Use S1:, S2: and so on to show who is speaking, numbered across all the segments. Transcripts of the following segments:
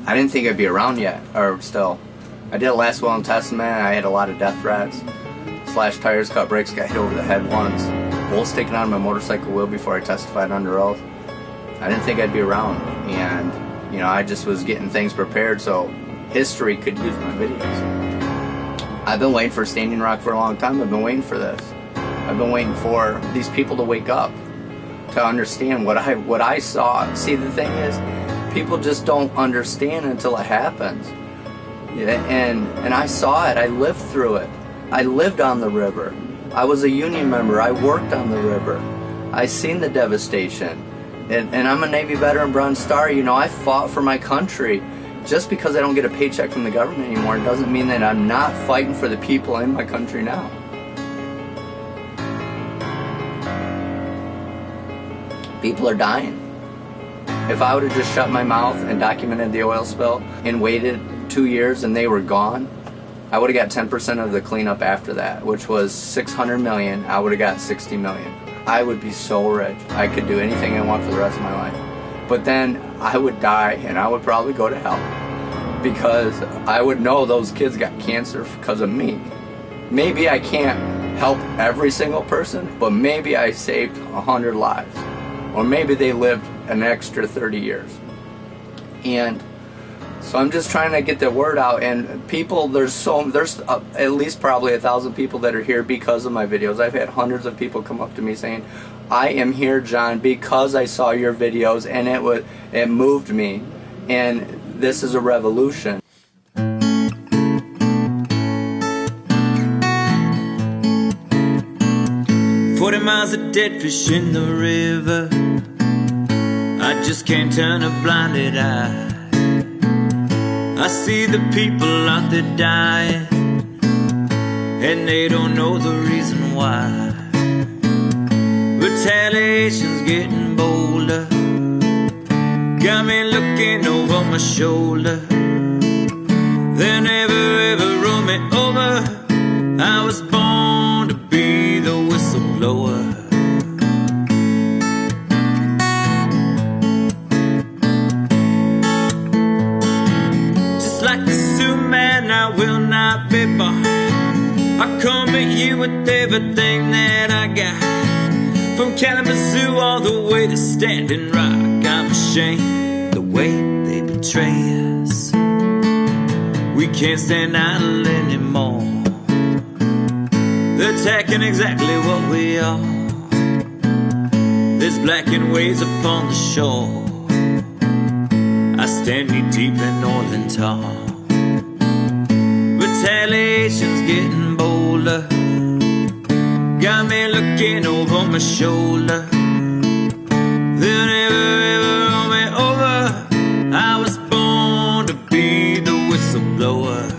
S1: I didn't think I'd be around yet, or still. I did a last will and testament. I had a lot of death threats. Slashed tires, cut brakes, got hit over the head once. Bolts taken out of my motorcycle wheel before I testified under oath. I didn't think I'd be around, and you know, I just was getting things prepared so history could use my videos. I've been waiting for Standing Rock for a long time. I've been waiting for this. I've been waiting for these people to wake up, to understand what I saw. See, the thing is, people just don't understand until it happens. And I saw it. I lived through it. I lived on the river. I was a union member. I worked on the river. I seen the devastation. And I'm a Navy veteran, Bronze Star. You know, I fought for my country. Just because I don't get a paycheck from the government anymore doesn't mean that I'm not fighting for the people in my country now. People are dying. If I would have just shut my mouth and documented the oil spill and waited 2 years and they were gone, I would have got 10% of the cleanup after that, which was $600 million. I would have got $60 million. I would be so rich. I could do anything I want for the rest of my life. But then I would die and I would probably go to hell because I would know those kids got cancer because of me. Maybe I can't help every single person, but maybe I saved 100 lives. Or maybe they lived an extra 30 years. And so I'm just trying to get the word out, and people, there's at least probably 1,000 people that are here because of my videos. I've had hundreds of people come up to me saying, I am here, John, because I saw your videos and it moved me, and this is a revolution.
S2: 40 miles of dead fish in the river. I just can't turn a blinded eye. I see the people out there dying, and they don't know the reason why. Retaliation's getting bolder, got me looking over my shoulder. They never ever roll me over. I was born to be the whistleblower. Like the Sioux man, I will not be bought. I come at you with everything that I got, from Kalamazoo all the way to Standing Rock. I'm ashamed the way they betray us. We can't stand idle anymore. They're attacking exactly what we are. There's blackened waves upon the shore. I stand knee deep in oil and tar. Retaliation's getting bolder, got me looking over my shoulder. They'll never ever roll me over. I was born to be the whistleblower.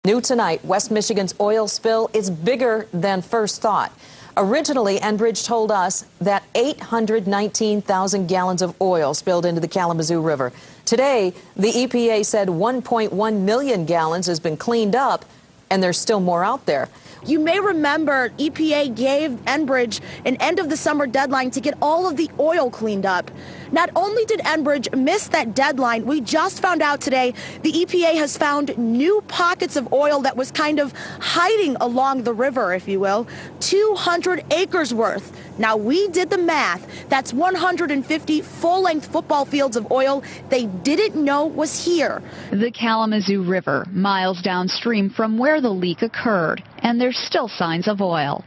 S3: New tonight, West Michigan's oil spill is bigger than first thought. Originally, Enbridge told us that 819,000 gallons of oil spilled into the Kalamazoo River. Today, the EPA said 1.1 million gallons has been cleaned up, and there's still more out there.
S4: You may remember EPA gave Enbridge an end of the summer deadline to get all of the oil cleaned up. Not only did Enbridge miss that deadline, we just found out today the EPA has found new pockets of oil that was kind of hiding along the river, if you will, 200 acres worth. Now, we did the math. That's 150 full-length football fields of oil they didn't know was here.
S5: The Kalamazoo River, miles downstream from where the leak occurred, and there's still signs of oil.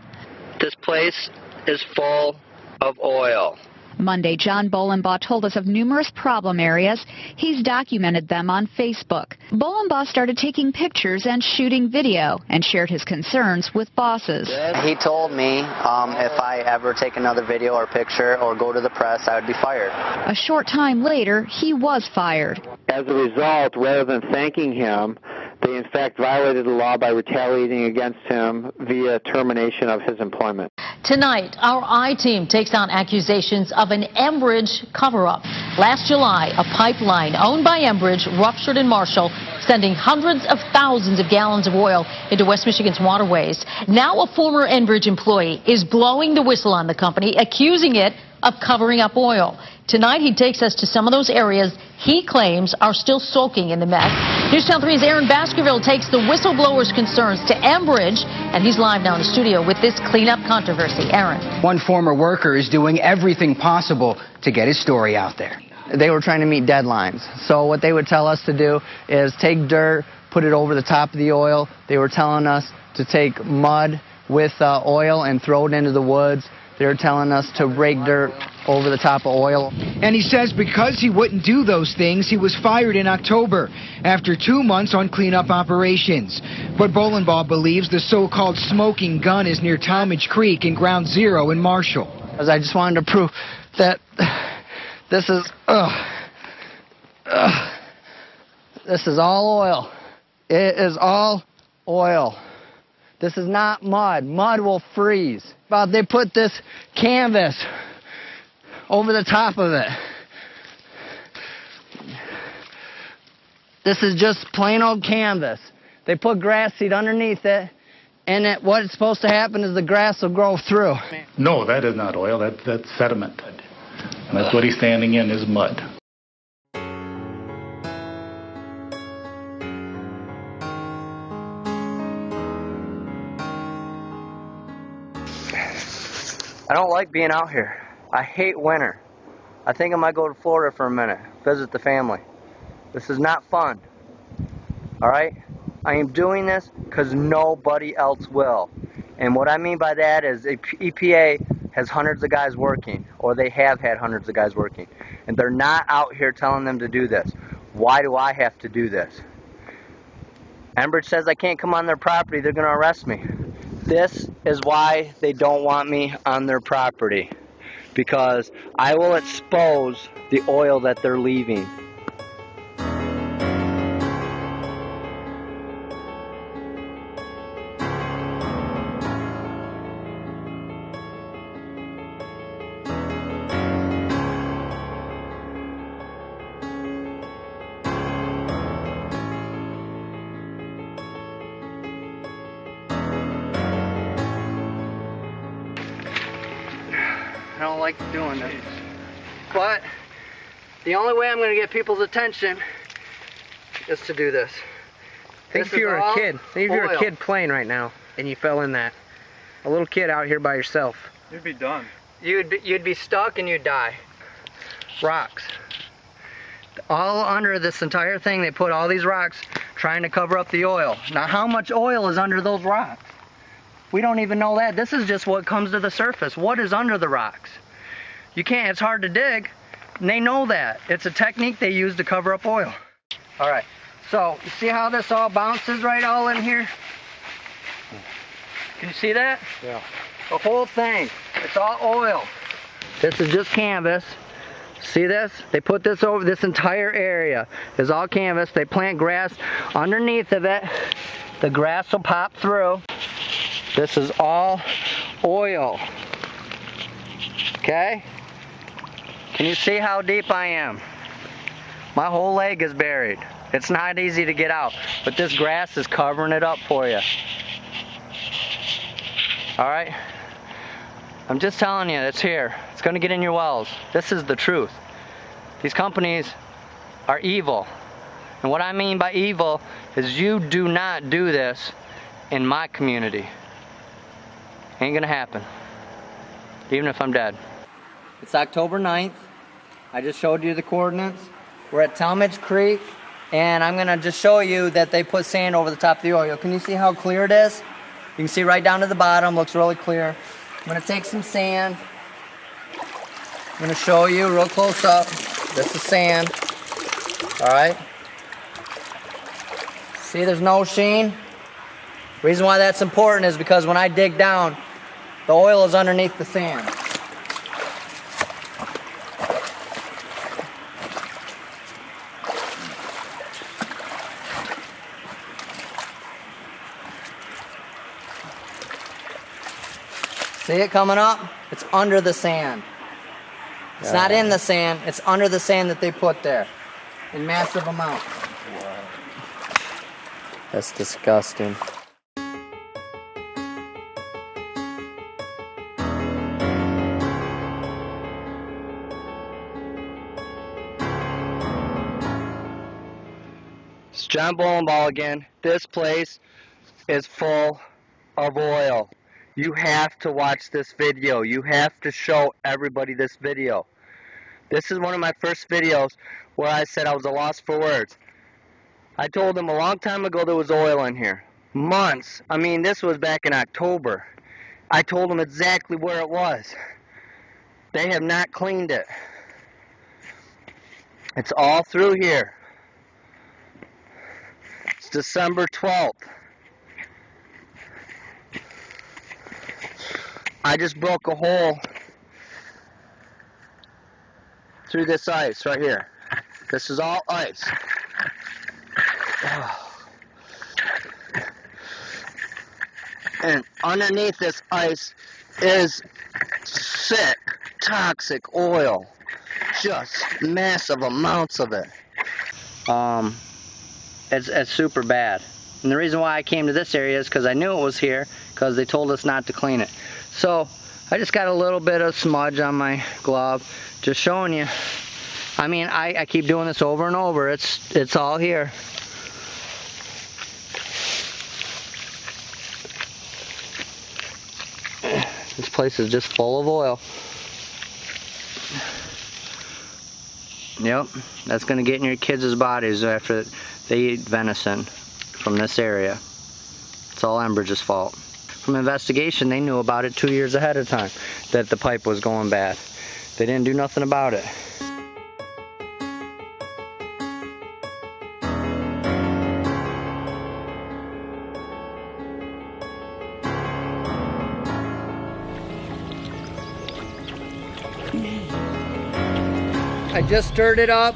S1: This place is full of oil.
S5: Monday, John Bolenbaugh told us of numerous problem areas. He's documented them on Facebook. Bolenbaugh started taking pictures and shooting video and shared his concerns with bosses.
S1: He told me if I ever take another video or picture or go to the press, I would be fired.
S5: A short time later, he was fired.
S6: As a result, rather than thanking him, They, in fact, violated the law by retaliating against him via termination of his employment.
S7: Tonight, our I-Team takes on accusations of an Enbridge cover-up. Last July, a pipeline owned by Enbridge ruptured in Marshall, sending hundreds of thousands of gallons of oil into West Michigan's waterways. Now a former Enbridge employee is blowing the whistle on the company, accusing it of covering up oil. Tonight, he takes us to some of those areas he claims are still soaking in the mess. News Channel 3's Aaron Baskerville takes the whistleblower's concerns to Enbridge, and he's live now in the studio with this cleanup controversy. Aaron.
S8: One former worker is doing everything possible to get his story out there.
S9: They were trying to meet deadlines. So what they would tell us to do is take dirt, put it over the top of the oil. They were telling us to take mud with oil and throw it into the woods. They were telling us to rake dirt over the top of oil.
S8: And he says because he wouldn't do those things, he was fired in October after 2 months on cleanup operations. But Bolenbaugh believes the so-called smoking gun is near Talmadge Creek in Ground Zero in Marshall.
S9: I just wanted to prove that this is all oil. It is all oil. This is not mud. Mud will freeze. They put this canvas over the top of it. This is just plain old canvas. They put grass seed underneath it, and what's supposed to happen is the grass will grow through.
S10: No, that is not oil. That's sediment. And that's what he's standing in is mud.
S1: I don't like being out here. I hate winter. I think I might go to Florida for a minute, visit the family. This is not fun. Alright? I am doing this because nobody else will. And what I mean by that is EPA has hundreds of guys working, or they have had hundreds of guys working. And they're not out here telling them to do this. Why do I have to do this? Enbridge says I can't come on their property, they're going to arrest me. This is why they don't want me on their property, because I will expose the oil that they're leaving. I don't like doing this, but the only way I'm going to get people's attention is to do this.
S9: Think if you were a kid. Think if you were a kid playing right now and you fell in that. A little kid out here by yourself.
S11: You'd be done.
S9: You'd be stuck and you'd die. Rocks. All under this entire thing, they put all these rocks trying to cover up the oil. Now, how much oil is under those rocks? We don't even know that. This is just what comes to the surface. What is under the rocks? You can't, it's hard to dig. And they know that. It's a technique they use to cover up oil. All right, so you see how this all bounces right all in here? Can you see that?
S11: Yeah.
S9: The whole thing, it's all oil. This is just canvas. See this? They put this over, this entire area is all canvas. They plant grass underneath of it. The grass will pop through. This is all oil. Okay? Can you see how deep I am? My whole leg is buried. It's not easy to get out, but this grass is covering it up for you. Alright? I'm just telling you, it's here. It's going to get in your wells. This is the truth. These companies are evil. And what I mean by evil is you do not do this in my community. Ain't gonna happen. Even if I'm dead. It's October 9th. I just showed you the coordinates. We're at Talmadge Creek, and I'm gonna just show you that they put sand over the top of the oil. Can you see how clear it is? You can see right down to the bottom, looks really clear. I'm gonna take some sand. I'm gonna show you real close up. This is sand. Alright? See there's no sheen? Reason why that's important is because when I dig down, the oil is underneath the sand. See it coming up? It's under the sand. It's not in the sand, it's under the sand that they put there in massive amounts. That's disgusting. It's John Bolenbaugh again. This place is full of oil. You have to watch this video. You have to show everybody this video. This is one of my first videos where I said I was a loss for words. I told them a long time ago there was oil in here. Months. I mean, this was back in October. I told them exactly where it was. They have not cleaned it. It's all through here. It's December 12th. I just broke a hole through this ice right here. This is all ice. And underneath this ice is sick, toxic oil. Just massive amounts of it. It's super bad. And the reason why I came to this area is because I knew it was here, because they told us not to clean it. So I just got a little bit of smudge on my glove, just showing you. I mean, I keep doing this over and over. It's all here. This place is just full of oil. Yep, that's going to get in your kids' bodies after they eat venison from this area. It's all Enbridge's fault. From investigation, they knew about it 2 years ahead of time, that the pipe was going bad. They didn't do nothing about it. I just stirred it up.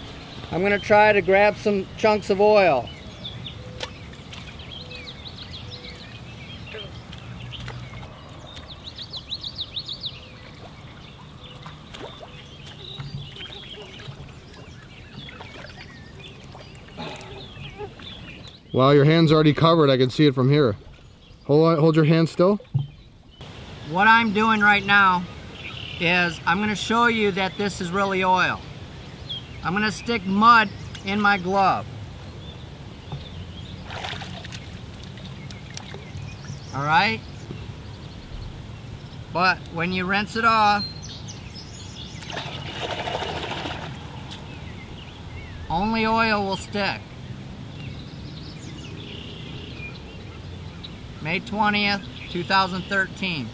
S9: I'm going to try to grab some chunks of oil.
S11: Wow, your hand's already covered. I can see it from here. Hold your hand still.
S9: What I'm doing right now is I'm going to show you that this is really oil. I'm going to stick mud in my glove. Alright? But when you rinse it off, only oil will stick. May 20th, 2013.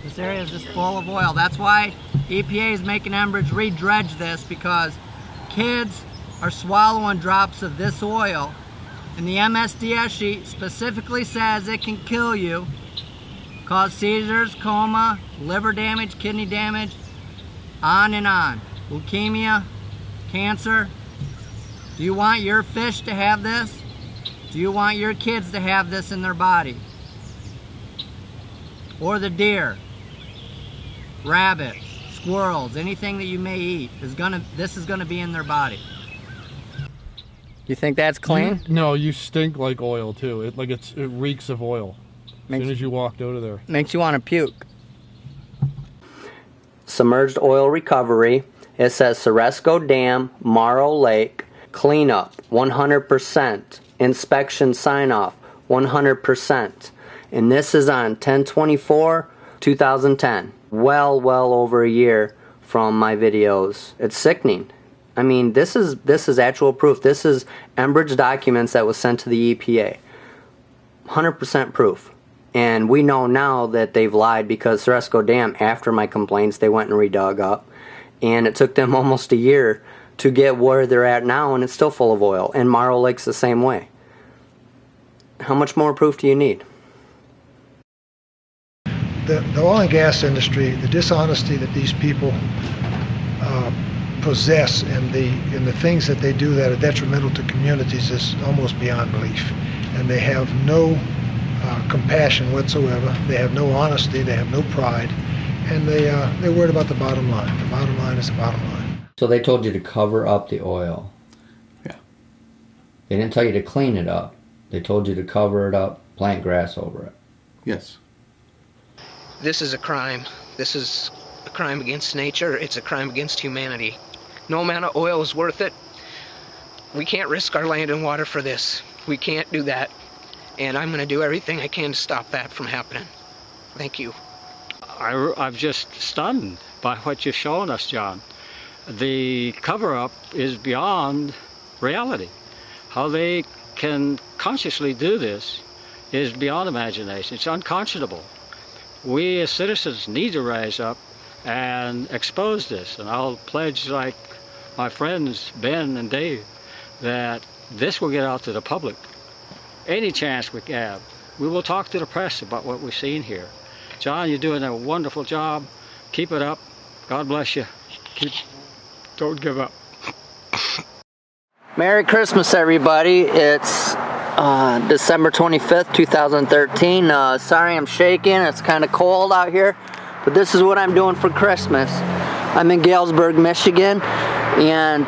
S9: This area is just full of oil. That's why EPA is making Enbridge re-dredge this, because kids are swallowing drops of this oil, and the MSDS sheet specifically says it can kill you, cause seizures, coma, liver damage, kidney damage, on and on. Leukemia, cancer. Do you want your fish to have this? Do you want your kids to have this in their body? Or the deer, rabbits, squirrels, anything that you may eat this is gonna be in their body. You think that's clean?
S11: No, you stink like oil too. It reeks of oil. As soon as you walked out of there.
S9: Makes you want to puke. Submerged oil recovery. It says Ceresco Dam, Morrow Lake, cleanup, 100%. Inspection sign-off, 100%. And this is on 10/24/2010. Well over a year from my videos. It's sickening. I mean, this is actual proof. This is Enbridge documents that was sent to the EPA. 100% proof. And we know now that they've lied, because Ceresco Dam, after my complaints, they went and redug up. And it took them almost a year to get where they're at now, and it's still full of oil. And Morrow Lake's the same way. How much more proof do you need?
S12: The oil and gas industry, the dishonesty that these people possess, and the things that they do that are detrimental to communities is almost beyond belief. And they have no compassion whatsoever. They have no honesty. They have no pride. And they're worried about the bottom line. The bottom line is the bottom line.
S1: So they told you to cover up the oil.
S13: Yeah.
S1: They didn't tell you to clean it up. They told you to cover it up, plant grass over it.
S13: Yes.
S14: This is a crime. This is a crime against nature. It's a crime against humanity. No amount of oil is worth it. We can't risk our land and water for this. We can't do that. And I'm going to do everything I can to stop that from happening. Thank you.
S15: I'm just stunned by what you've shown us, John. The cover-up is beyond reality. How they can consciously do this is beyond imagination. It's unconscionable. We as citizens need to rise up and expose this. And I'll pledge, like my friends Ben and Dave, that this will get out to the public. Any chance we have, we will talk to the press about what we've seen here. John, you're doing a wonderful job. Keep it up. God bless you. Don't give up.
S9: Merry Christmas, everybody. It's December 25th, 2013. Sorry I'm shaking. It's kind of cold out here, but this is what I'm doing for Christmas. I'm in Galesburg, Michigan, and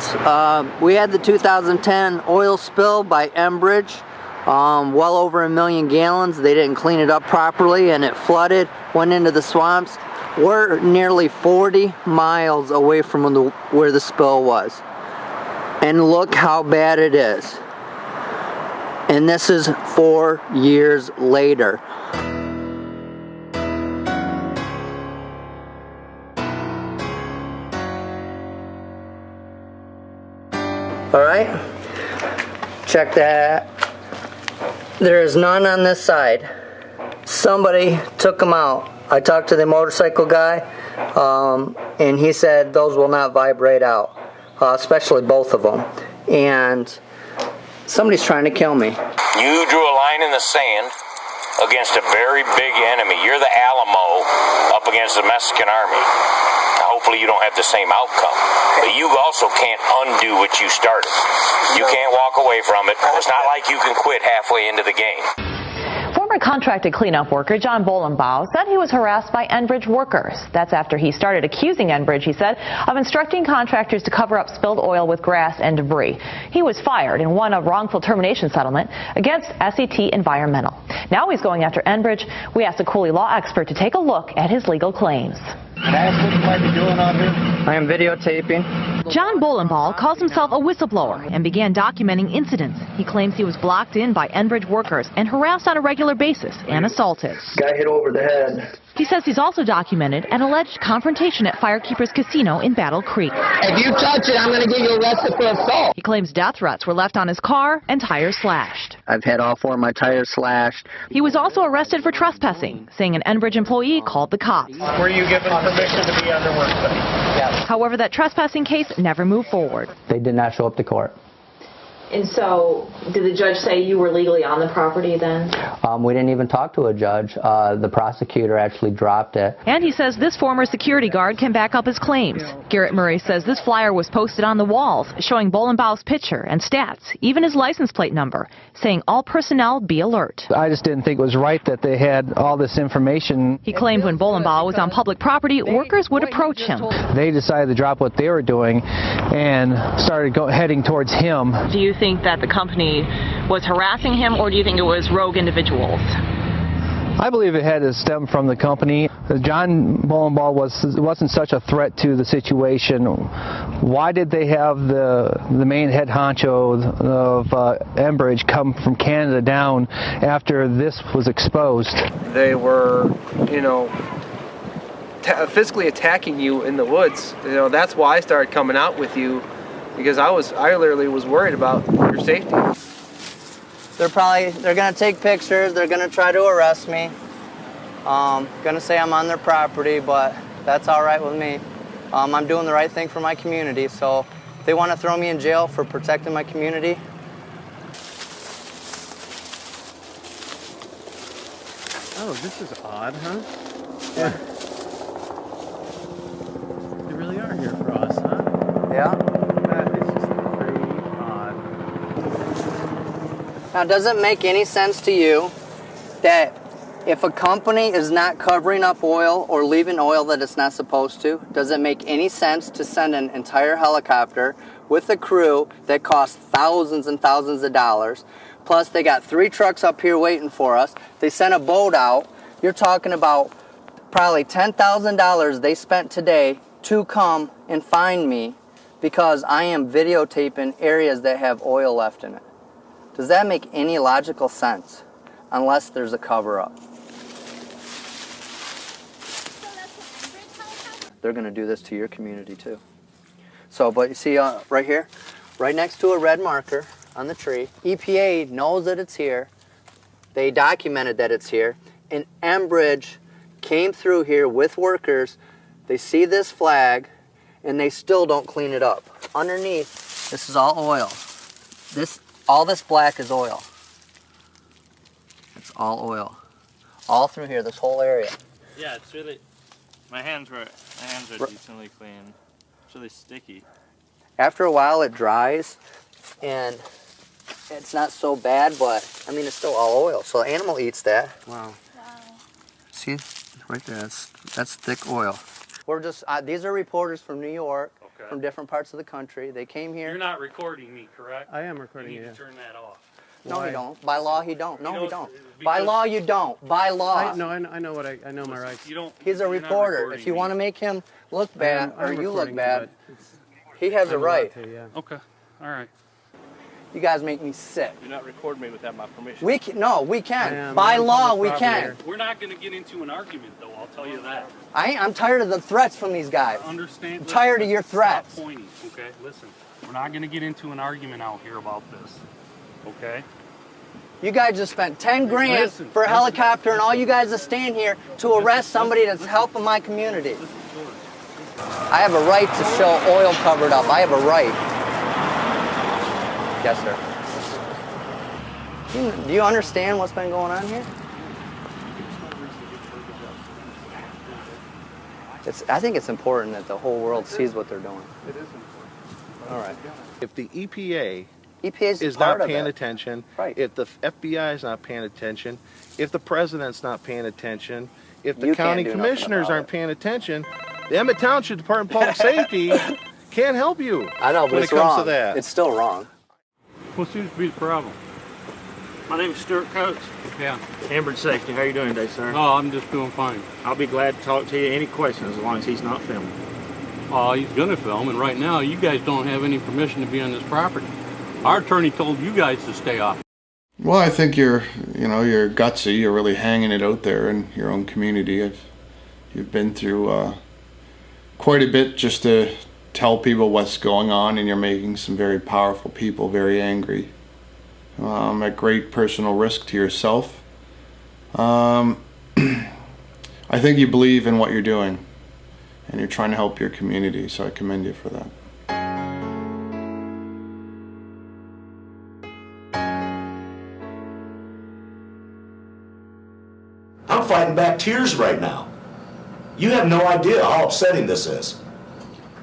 S9: we had the 2010 oil spill by Enbridge. Well over 1 million gallons. They didn't clean it up properly and it flooded, went into the swamps. We're nearly 40 miles away from where the spill was. And look how bad it is. And this is 4 years later. All right, check that. There is none on this side. Somebody took them out. I talked to the motorcycle guy, and he said those will not vibrate out, especially both of them. And somebody's trying to kill me.
S16: You drew a line in the sand against a very big enemy. You're the Alamo up against the Mexican army. Now, hopefully you don't have the same outcome. But you also can't undo what you started. You can't walk away from it. It's not like you can quit halfway into the game.
S17: Former contracted cleanup worker John Bolenbaugh said he was harassed by Enbridge workers. That's after he started accusing Enbridge, he said, of instructing contractors to cover up spilled oil with grass and debris. He was fired and won a wrongful termination settlement against SET Environmental. Now he's going after Enbridge. We asked a Cooley law expert to take a look at his legal claims.
S6: Can I ask what you might be doing out here?
S9: I am videotaping.
S17: John Bolenbaugh calls himself a whistleblower and began documenting incidents. He claims he was blocked in by Enbridge workers and harassed on a regular basis and assaulted.
S9: Guy hit over the head.
S17: He says he's also documented an alleged confrontation at Firekeepers Casino in Battle Creek.
S6: If you touch it, I'm going to get you arrested for assault.
S17: He claims death threats were left on his car and tires slashed.
S9: I've had all 4 of my tires slashed.
S17: He was also arrested for trespassing, saying an Enbridge employee called the cops.
S6: Were you given permission to be on their work site?
S9: Yes.
S17: However, that trespassing case never moved forward.
S9: They did not show up to court.
S17: And so, did the judge say you were legally on the property then?
S9: We didn't even talk to a judge. The prosecutor actually dropped it.
S17: And he says this former security guard can back up his claims. Garrett Murray says this flyer was posted on the walls, showing Bolenbaugh's picture and stats, even his license plate number, saying all personnel be alert.
S18: I just didn't think it was right that they had all this information.
S17: He claimed when Bolenbaugh was on public property, workers would approach him.
S18: They decided to drop what they were doing and started heading towards him.
S17: Do you think that the company was harassing him, or do you think it was rogue individuals?
S18: I believe it had to stem from the company. John Bolenbaugh wasn't such a threat to the situation. Why did they have the main head honcho of Enbridge come from Canada down after this was exposed?
S19: They were, physically attacking you in the woods. That's why I started coming out with you, because I literally was worried about your safety.
S9: They're gonna take pictures. They're gonna try to arrest me. Gonna say I'm on their property, but that's all right with me. I'm doing the right thing for my community, so if they want to throw me in jail for protecting my community.
S20: Oh, this is odd, huh?
S9: Yeah.
S20: They really are here for us, huh?
S9: Yeah.
S20: That is just pretty odd.
S9: Now, does it make any sense to you
S1: that if a company is not covering up oil or leaving oil that it's not supposed to, does it make any sense to send an entire helicopter with a crew that costs thousands and thousands of dollars? Plus, they got 3 trucks up here waiting for us. They sent a boat out. You're talking about probably $10,000 they spent today to come and find me because I am videotaping areas that have oil left in it. Does that make any logical sense? Unless there's a cover-up. They're going to do this to your community too. So, but you see right here, right next to a red marker on the tree, EPA knows that it's here. They documented that it's here. And Enbridge came through here with workers. They see this flag and they still don't clean it up. Underneath, this is all oil. All this black is oil. It's all oil. All through here, this whole area.
S13: Yeah, it's really, my hands are decently clean. It's really sticky.
S1: After a while it dries and it's not so bad, but I mean it's still all oil. So the animal eats that.
S19: Wow.
S1: See, right there, that's thick oil. We're just, these are reporters from New York, from different parts of the country. They came here.
S13: You're not recording me, correct?
S19: I am recording you.
S13: You need to turn that off.
S1: No, you don't. By law, you don't. No, you don't. By law, you don't. By law.
S19: I know what I know my rights.
S1: He's a reporter. If you want to make him look bad or you look bad, he has a right.
S13: Okay. All right.
S1: You guys make me sick.
S13: You're not recording me without my permission.
S1: We can. By law, we can.
S13: We're not going to get into an argument, though. I'll tell you that.
S1: I'm tired of the threats from these guys.
S13: Understand?
S1: I'm tired of your threats.
S13: Stop pointing, okay? Listen, we're not going to get into an argument out here about this, okay?
S1: You guys just spent 10 grand for a helicopter, and all you guys are staying here to arrest somebody that's helping my community. I have a right to show oil covered up. I have a right. Yes, sir. Do you understand what's been going on here? I think it's important that the whole world sees what they're doing.
S21: It is important.
S1: All right.
S21: If the EPA
S1: is
S21: not paying attention, if the FBI is not paying attention, if the president's not paying attention, if the county commissioners aren't paying attention, the Emmett Township Department of Public Safety can't help you.
S1: I know, but
S21: when
S1: it's
S21: it comes
S1: wrong.
S21: to that.
S1: It's still wrong.
S13: What seems to be the problem? My name is Stuart Coates. Yeah. Enbridge Safety. How are you doing today, sir? Oh, I'm just doing fine. I'll be glad to talk to you. Any questions as long as he's not filming. Oh, he's going to film, and right now you guys don't have any permission to be on this property. Our attorney told you guys to stay off.
S11: Well, I think you're gutsy. You're really hanging it out there in your own community. You've been through quite a bit just to tell people what's going on, and you're making some very powerful people very angry. At great personal risk to yourself. I think you believe in what you're doing, and you're trying to help your community, so I commend you for that.
S22: I'm fighting back tears right now. You have no idea how upsetting this is.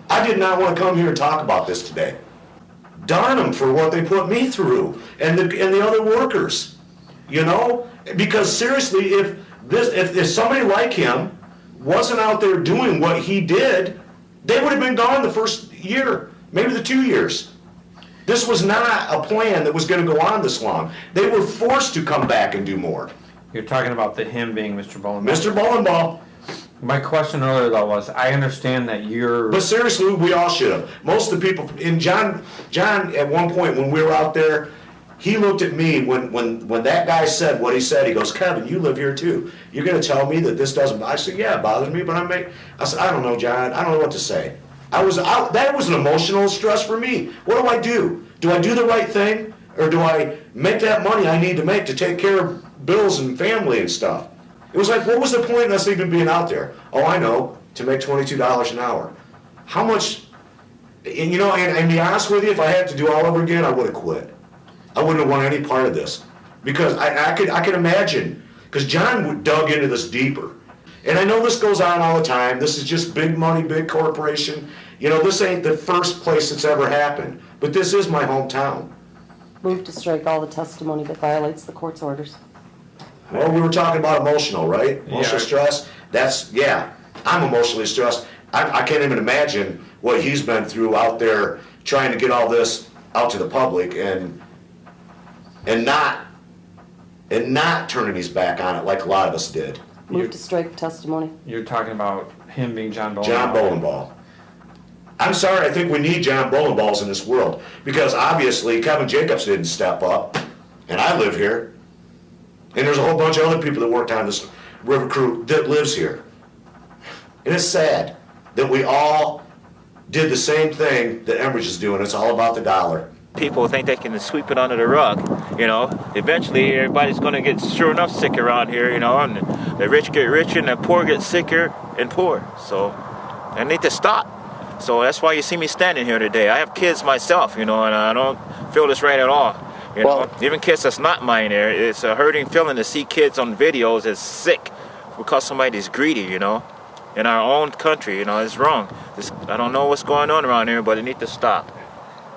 S22: I did not want to come here and talk about this today. Darn them for what they put me through and the other workers, you know? Because seriously, if somebody like him wasn't out there doing what he did, they would have been gone the first year, maybe the 2 years. This was not a plan that was going to go on this long. They were forced to come back and do more.
S23: You're talking about him being Mr. Bolenbaugh.
S22: Mr. Bolenbaugh.
S23: My question earlier, though, was I understand that you're...
S22: But seriously, we all should have. Most of the people... And John, at one point when we were out there, he looked at me when that guy said what he said. He goes, Kevin, you live here too. You're going to tell me that this doesn't... I said, yeah, it bothers me, but I said, I don't know, John. I don't know what to say. That was an emotional stress for me. What do? Do I do the right thing? Or do I make that money I need to make to take care of bills and family and stuff? It was like, what was the point of us even being out there? Oh, I know, to make $22 an hour. How much, and you know, and to be honest with you, if I had to do all over again, I would have quit. I wouldn't have wanted any part of this. Because I could imagine, because John dug into this deeper. And I know this goes on all the time. This is just big money, big corporation. You know, this ain't the first place it's ever happened. But this is my hometown.
S24: Move to strike all the testimony that violates the court's orders.
S22: Well, we were talking about emotional, right? Emotional
S23: Yeah.
S22: stress. I'm emotionally stressed. I can't even imagine what he's been through out there trying to get all this out to the public and not turning his back on it like a lot of us did.
S2: Move to strike testimony.
S23: You're talking about him being John Bolenbaugh.
S22: John Bolenbaugh. I'm sorry, I think we need John Bolenbaughs in this world because obviously Kevin Jacobs didn't step up, and I live here, and there's a whole bunch of other people that worked on this river crew that lives here. And it's sad that we all did the same thing that Enbridge is doing. It's all about the dollar.
S3: People think they can sweep it under the rug, you know. Eventually, everybody's going to get sure enough sick around here, you know, and the rich get richer and the poor get sicker and poor. So, I need to stop. So that's why you see me standing here today. I have kids myself, you know, and I don't feel this right at all. You know, even kids that's not mine there, it's a hurting feeling to see kids on videos that's sick because somebody's greedy, you know. In our own country, you know, it's wrong. I don't know what's going on around here, but it needs to stop.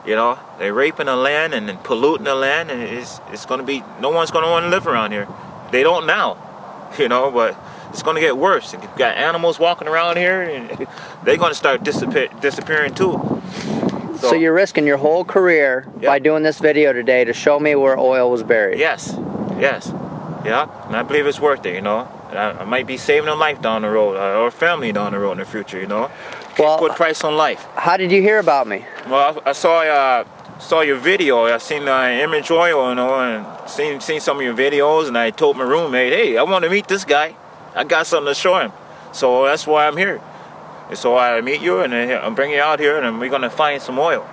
S3: You know, they're raping the land and then polluting the land, and it's going to be, no one's going to want to live around here. They don't now, you know, but it's going to get worse. You've got animals walking around here, and they're going to start disappearing too.
S1: So you're risking your whole career by doing this video today to show me where oil was buried?
S3: Yes, yeah, and I believe it's worth it, you know. I might be saving a life down the road, or a family down the road in the future, you know. Can't put price on life.
S1: How did you hear about me?
S3: Well, I saw your video. I seen Image Oil, you know, and seen some of your videos, and I told my roommate, hey, I want to meet this guy. I got something to show him. So that's why I'm here. And so I meet you, and I'm bringing you out here, and we're gonna find some oil.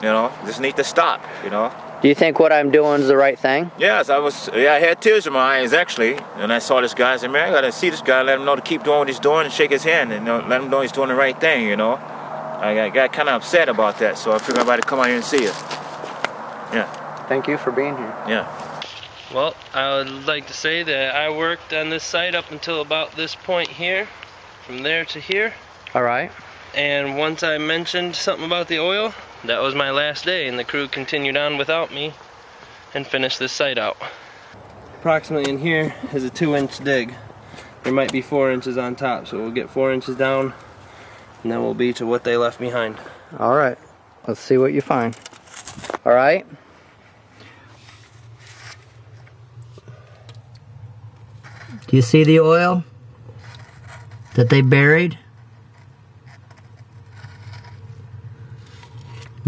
S3: You know, just need to stop. You know.
S1: Do you think what I'm doing is the right thing?
S3: Yes, I had tears in my eyes actually, and I saw this guy and said, man, I gotta see this guy, let him know to keep doing what he's doing and shake his hand and let him know he's doing the right thing, you know. I got kind of upset about that, so I figured I'm about to come out here and see you. Yeah.
S1: Thank you for being here.
S3: Yeah.
S4: Well, I would like to say that I worked on this site up until about this point here, from there to here.
S1: All right.
S4: And once I mentioned something about the oil, that was my last day, and the crew continued on without me and finished this site out. Approximately in here is a 2-inch dig. There might be 4 inches on top, so we'll get 4 inches down, and then we'll be to what they left behind.
S1: All right. Let's see what you find. All right. Do you see the oil that they buried?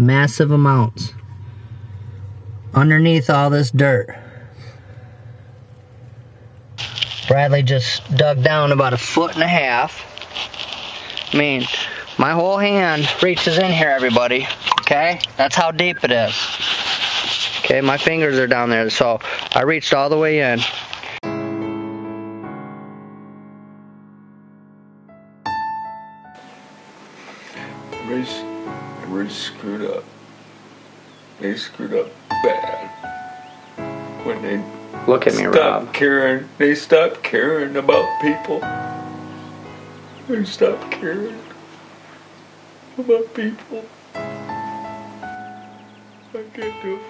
S1: Massive amounts underneath all this dirt. Bradley just dug down about 1.5 feet. I mean, my whole hand reaches in here, everybody. Okay? That's how deep it is. Okay, my fingers are down there, so I reached all the way in.
S24: Everybody screwed up. They screwed up bad. When they
S1: look at me, Rob.
S24: They stopped caring about people. They stopped caring about people. I can't do it.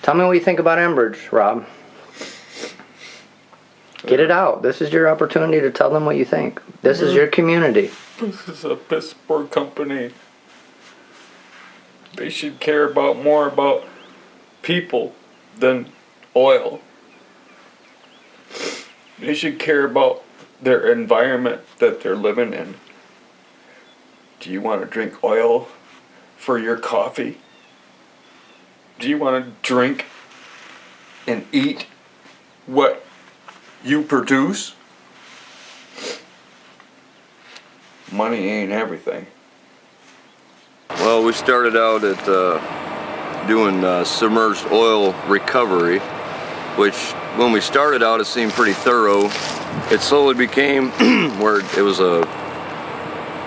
S1: Tell me what you think about Enbridge, Rob. Get it out. This is your opportunity to tell them what you think. This is your community.
S24: This is a piss poor company. They should care more about people than oil. They should care about their environment that they're living in. Do you want to drink oil for your coffee? Do you want to drink and eat what you produce? Money ain't everything.
S25: Well, we started out at doing submerged oil recovery, which when we started out it seemed pretty thorough. It slowly became where it was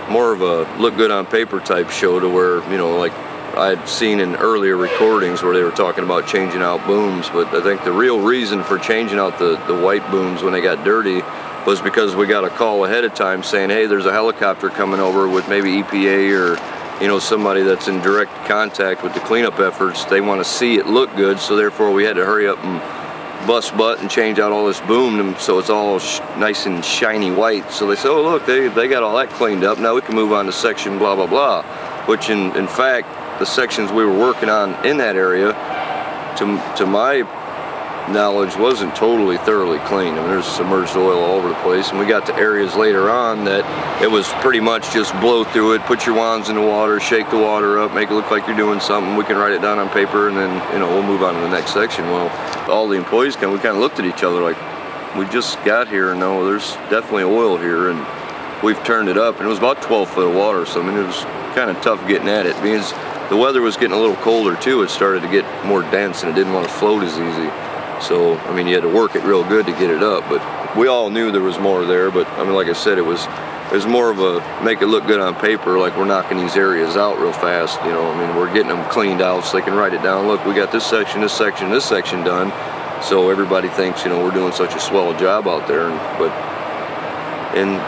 S25: more of a look good on paper type show, to where, you know, like I'd seen in earlier recordings where they were talking about changing out booms, but I think the real reason for changing out the white booms when they got dirty was because we got a call ahead of time saying, hey, there's a helicopter coming over with maybe EPA or you know, somebody that's in direct contact with the cleanup efforts, they want to see it look good, so therefore we had to hurry up and bust butt and change out all this boom so it's all nice and shiny white. So they said, oh look, they got all that cleaned up, now we can move on to section blah blah blah, which in fact the sections we were working on in that area, to my knowledge, wasn't totally thoroughly clean. I mean, there's submerged oil all over the place, and we got to areas later on that it was pretty much just blow through it, put your wands in the water, shake the water up, make it look like you're doing something, we can write it down on paper, and then, you know, we'll move on to the next section. Well, all the employees we kind of looked at each other like, we just got here, and no, there's definitely oil here, and we've turned it up, and it was about 12 foot of water, so I mean, it was kind of tough getting at it, because the weather was getting a little colder too. It started to get more dense, and it didn't want to float as easy. So, I mean, you had to work it real good to get it up, but we all knew there was more there. But I mean, like I said, it was more of a make it look good on paper, like we're knocking these areas out real fast, you know. I mean, we're getting them cleaned out so they can write it down. Look, we got this section done. So everybody thinks, you know, we're doing such a swell job out there. But in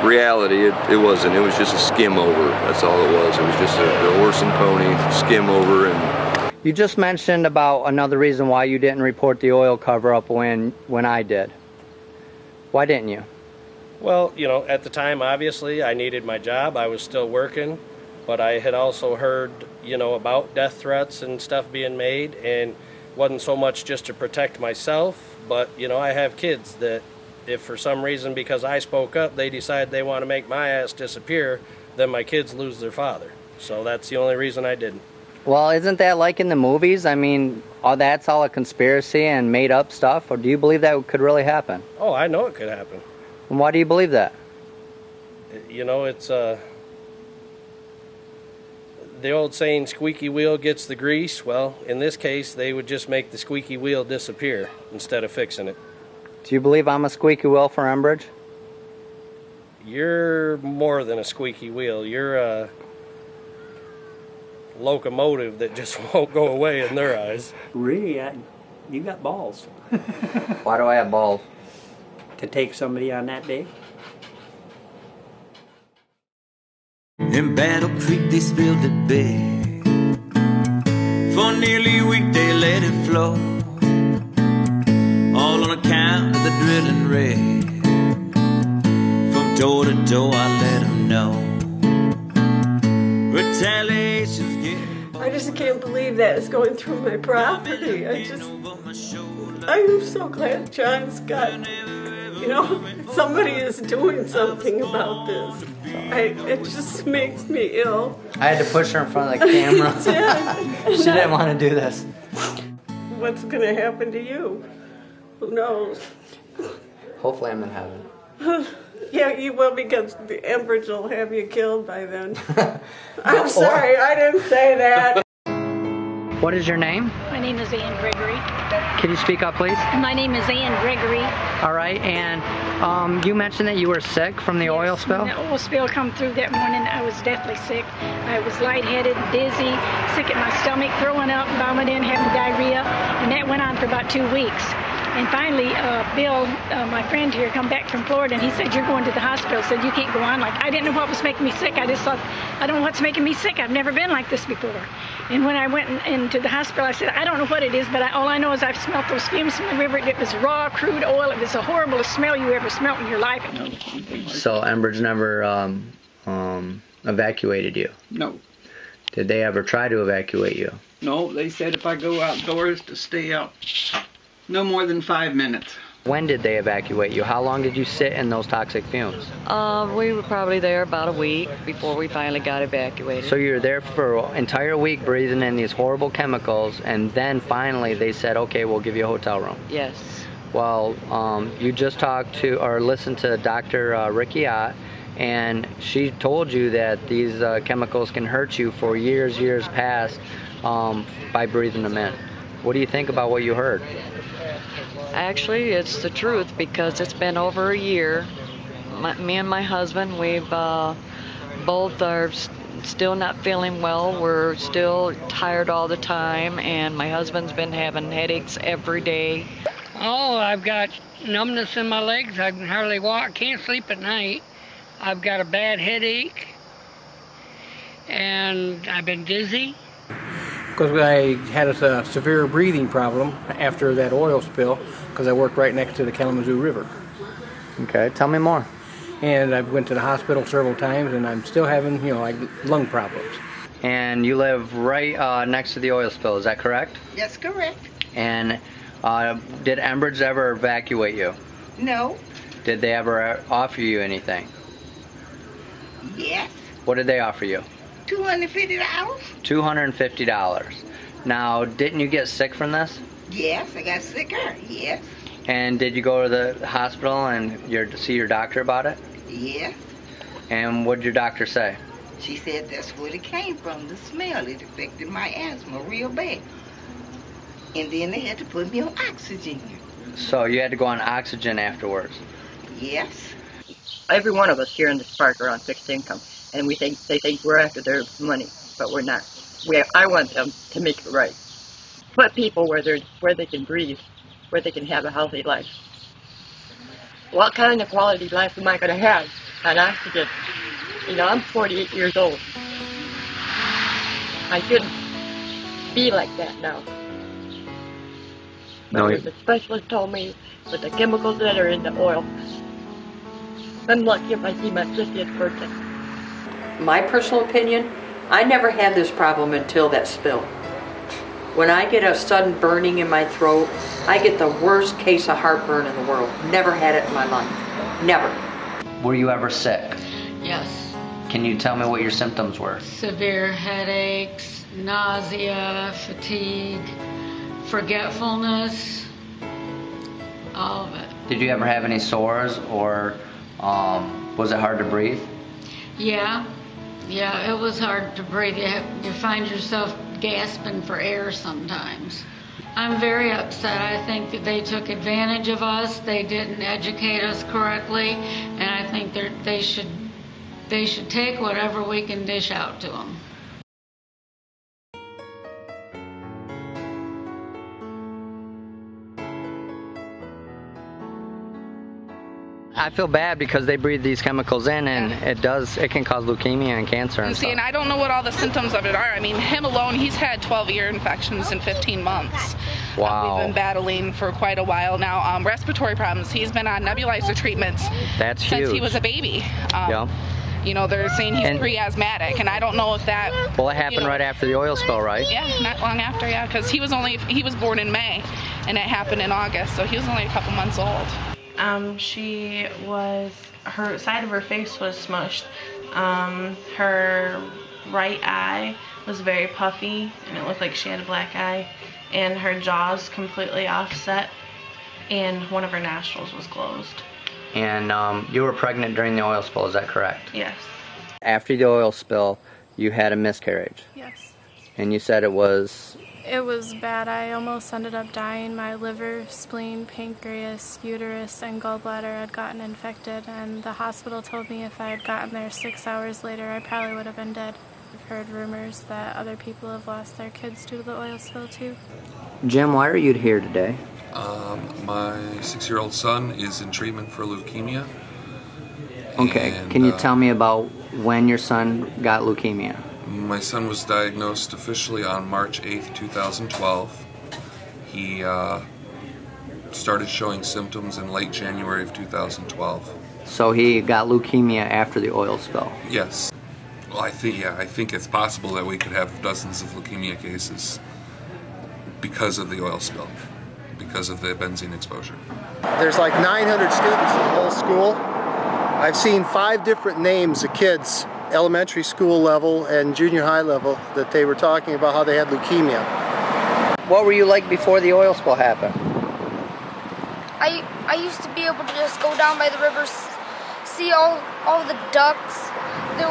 S25: reality, it wasn't. It was just a skim over. That's all it was. It was just a horse and pony skim over. And
S9: You just mentioned about another reason why you didn't report the oil cover-up when I did. Why didn't you?
S5: Well, you know, at the time, obviously, I needed my job. I was still working, but I had also heard, you know, about death threats and stuff being made, and wasn't so much just to protect myself, but, you know, I have kids that if for some reason, because I spoke up, they decide they want to make my ass disappear, then my kids lose their father. So that's the only reason I didn't.
S9: Well, isn't that like in the movies? I mean, that's all a conspiracy and made up stuff, or do you believe that could really happen?
S5: Oh, I know it could happen.
S9: And why do you believe that?
S5: You know, it's the old saying, squeaky wheel gets the grease. Well, in this case, they would just make the squeaky wheel disappear instead of fixing it.
S9: Do you believe I'm a squeaky wheel for Enbridge?
S5: You're more than a squeaky wheel. You're a locomotive that just won't go away in their eyes.
S7: Really, you got balls.
S9: Why do I have balls?
S7: To take somebody on that day.
S8: In Battle Creek they spilled it big. For nearly a week they let it flow, all on account of the drilling rig. From door to door I let them know retaliation's getting.
S10: I just can't believe that it's going through my property. I'm so glad John's got, you know, somebody is doing something about this. It just makes me ill.
S9: I had to push her in front of the camera. She didn't want to do this.
S10: What's going to happen to you? Who knows?
S9: Hopefully I'm in heaven.
S10: Yeah, you will, because the Enbridge will have you killed by then. I'm sorry, I didn't say that.
S9: What is your name?
S12: My name is Ann Gregory.
S9: Can you speak up, please?
S12: My name is Ann Gregory.
S9: All right, and you mentioned that you were sick from the oil spill?
S12: When the oil spill come through that morning, I was deathly sick. I was lightheaded, dizzy, sick at my stomach, throwing up, vomiting, having diarrhea, and that went on for about 2 weeks. And finally, Bill, my friend here, come back from Florida, and he said, you're going to the hospital. Said, you can't go on. Like, I didn't know what was making me sick. I just thought, I don't know what's making me sick. I've never been like this before. And when I went into the hospital, I said, I don't know what it is, but all I know is I've smelled those fumes from the river. It was raw, crude oil. It was the horriblest smell you ever smelled in your life.
S9: So Enbridge never evacuated you?
S26: No.
S9: Did they ever try to evacuate you?
S26: No, they said if I go outdoors to stay out no more than 5 minutes.
S9: When did they evacuate you? How long did you sit in those toxic fumes?
S27: We were probably there about a week before we finally got evacuated.
S9: So you were there for an entire week breathing in these horrible chemicals, and then finally they said, okay, we'll give you a hotel room.
S27: Yes.
S9: Well, you just talked to or listened to Dr. Ricky Ott, and she told you that these chemicals can hurt you for years past by breathing them in. What do you think about what you heard?
S27: Actually, it's the truth, because it's been over a year. Me and my husband, we've both are still not feeling well. We're still tired all the time, and my husband's been having headaches every day.
S28: Oh, I've got numbness in my legs. I can hardly walk. Can't sleep at night. I've got a bad headache. and I've been dizzy.
S6: Because I had a severe breathing problem after that oil spill, because I worked right next to the Kalamazoo River.
S9: Okay, tell me more.
S6: And I went to the hospital several times, and I'm still having, like lung problems.
S9: And you live right next to the oil spill, is that correct?
S14: That's correct.
S9: And did Enbridge ever evacuate you?
S14: No.
S9: Did they ever offer you anything?
S14: Yes.
S9: What did they offer you?
S14: $250.
S9: $250. Now, didn't you get sick from this?
S14: Yes, I got sicker. Yes.
S9: And did you go to the hospital and see your doctor about it?
S14: Yes.
S9: And what did your doctor say?
S14: She said that's where it came from, the smell. It affected my asthma real bad. And then they had to put me on oxygen.
S9: So you had to go on oxygen afterwards?
S14: Yes.
S15: Every one of us here in this park are on fixed income, and they think we're after their money, but we're not. I want them to make it right. Put people where they can breathe, where they can have a healthy life. What kind of quality life am I going to have on oxygen? I'm 48 years old. I shouldn't be like that now. But the specialist told me with the chemicals that are in the oil, I'm lucky if I see my 50th birthday.
S2: My personal opinion, I never had this problem until that spill. When I get a sudden burning in my throat, I get the worst case of heartburn in the world. Never had it in my life. Never.
S9: Were you ever sick?
S27: Yes.
S9: Can you tell me what your symptoms were?
S27: Severe headaches, nausea, fatigue, forgetfulness, all of it.
S9: Did you ever have any sores, or was it hard to breathe?
S27: Yeah, it was hard to breathe. You find yourself gasping for air sometimes. I'm very upset. I think that they took advantage of us. They didn't educate us correctly, and I think they should take whatever we can dish out to them.
S9: I feel bad because they breathe these chemicals in, and it can cause leukemia and cancer and
S16: See,
S9: stuff.
S16: and I don't know what all the symptoms of it are. I mean, him alone, he's had 12 ear infections in 15 months.
S9: Wow.
S16: We've been battling for quite a while now. Respiratory problems. He's been on nebulizer treatments
S9: That's
S16: since
S9: huge.
S16: he was a baby.
S9: Yeah.
S16: They're saying he's pre-asthmatic, and I don't know if that...
S9: Well, it happened right after the oil spill, right?
S16: Yeah, not long after, yeah, because he was born in May, and it happened in August, so he was only a couple months old.
S17: Her side of her face was smushed. Her right eye was very puffy, and it looked like she had a black eye, and her jaws completely offset, and one of her nostrils was closed.
S9: And you were pregnant during the oil spill, is that correct?
S17: Yes.
S9: After the oil spill, you had a miscarriage.
S18: Yes.
S9: And you said it was...
S18: It was bad. I almost ended up dying. My liver, spleen, pancreas, uterus, and gallbladder had gotten infected, and the hospital told me if I had gotten there 6 hours later, I probably would have been dead. I've heard rumors that other people have lost their kids due to the oil spill too.
S9: Jim, why are you here today?
S19: My 6-year-old son is in treatment for leukemia.
S9: Okay, can you tell me about when your son got leukemia?
S19: My son was diagnosed officially on March 8th, 2012. He started showing symptoms in late January of 2012.
S9: So he got leukemia after the oil spill?
S19: Yes. Well, I think it's possible that we could have dozens of leukemia cases because of the oil spill, because of the benzene exposure.
S20: There's like 900 students in the whole school. I've seen 5 different names of kids, elementary school level and junior high level, that they were talking about how they had leukemia.
S9: What were you like before the oil spill happened?
S29: I used to be able to just go down by the river, see all the ducks. They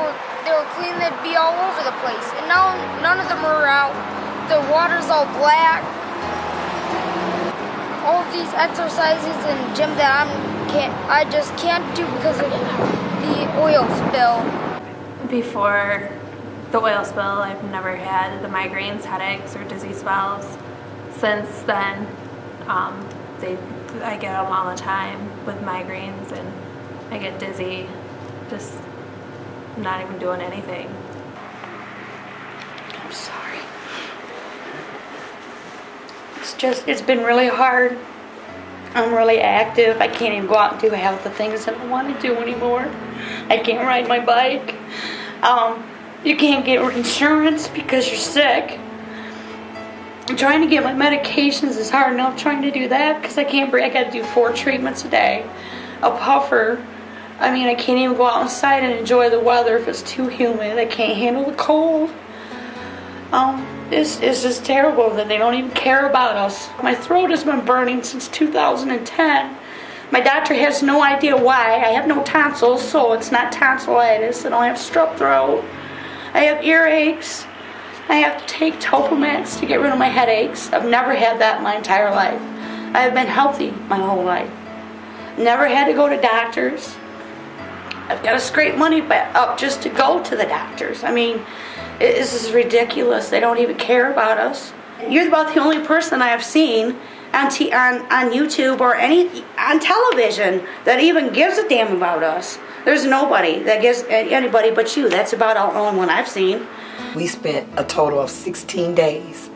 S29: were clean. They'd be all over the place. And now none of them are out. The water's all black. All of these exercises and gym that I just can't do because of the oil spill.
S18: Before the oil spill, I've never had the migraines, headaches, or dizzy spells. Since then, I get them all the time with migraines, and I get dizzy, just not even doing anything.
S1: I'm sorry. It's been really hard. I'm really active. I can't even go out and do half the things that I want to do anymore. I can't ride my bike. You can't get insurance because you're sick. I'm trying to get my medications is hard enough trying to do that because I can't breathe. I got to do 4 treatments a day. A puffer. I mean, I can't even go outside and enjoy the weather if it's too humid. I can't handle the cold. It's just terrible that they don't even care about us. My throat has been burning since 2010. My doctor has no idea why. I have no tonsils, so it's not tonsillitis. I don't have strep throat. I have earaches. I have to take Topamax to get rid of my headaches. I've never had that in my entire life. I have been healthy my whole life. Never had to go to doctors. I've got to scrape money up just to go to the doctors. I mean, this is ridiculous. They don't even care about us. You're about the only person I have seen on YouTube or on television that even gives a damn about us. There's nobody that gives anybody but you. That's about the only one I've seen.
S3: We spent a total of 16 days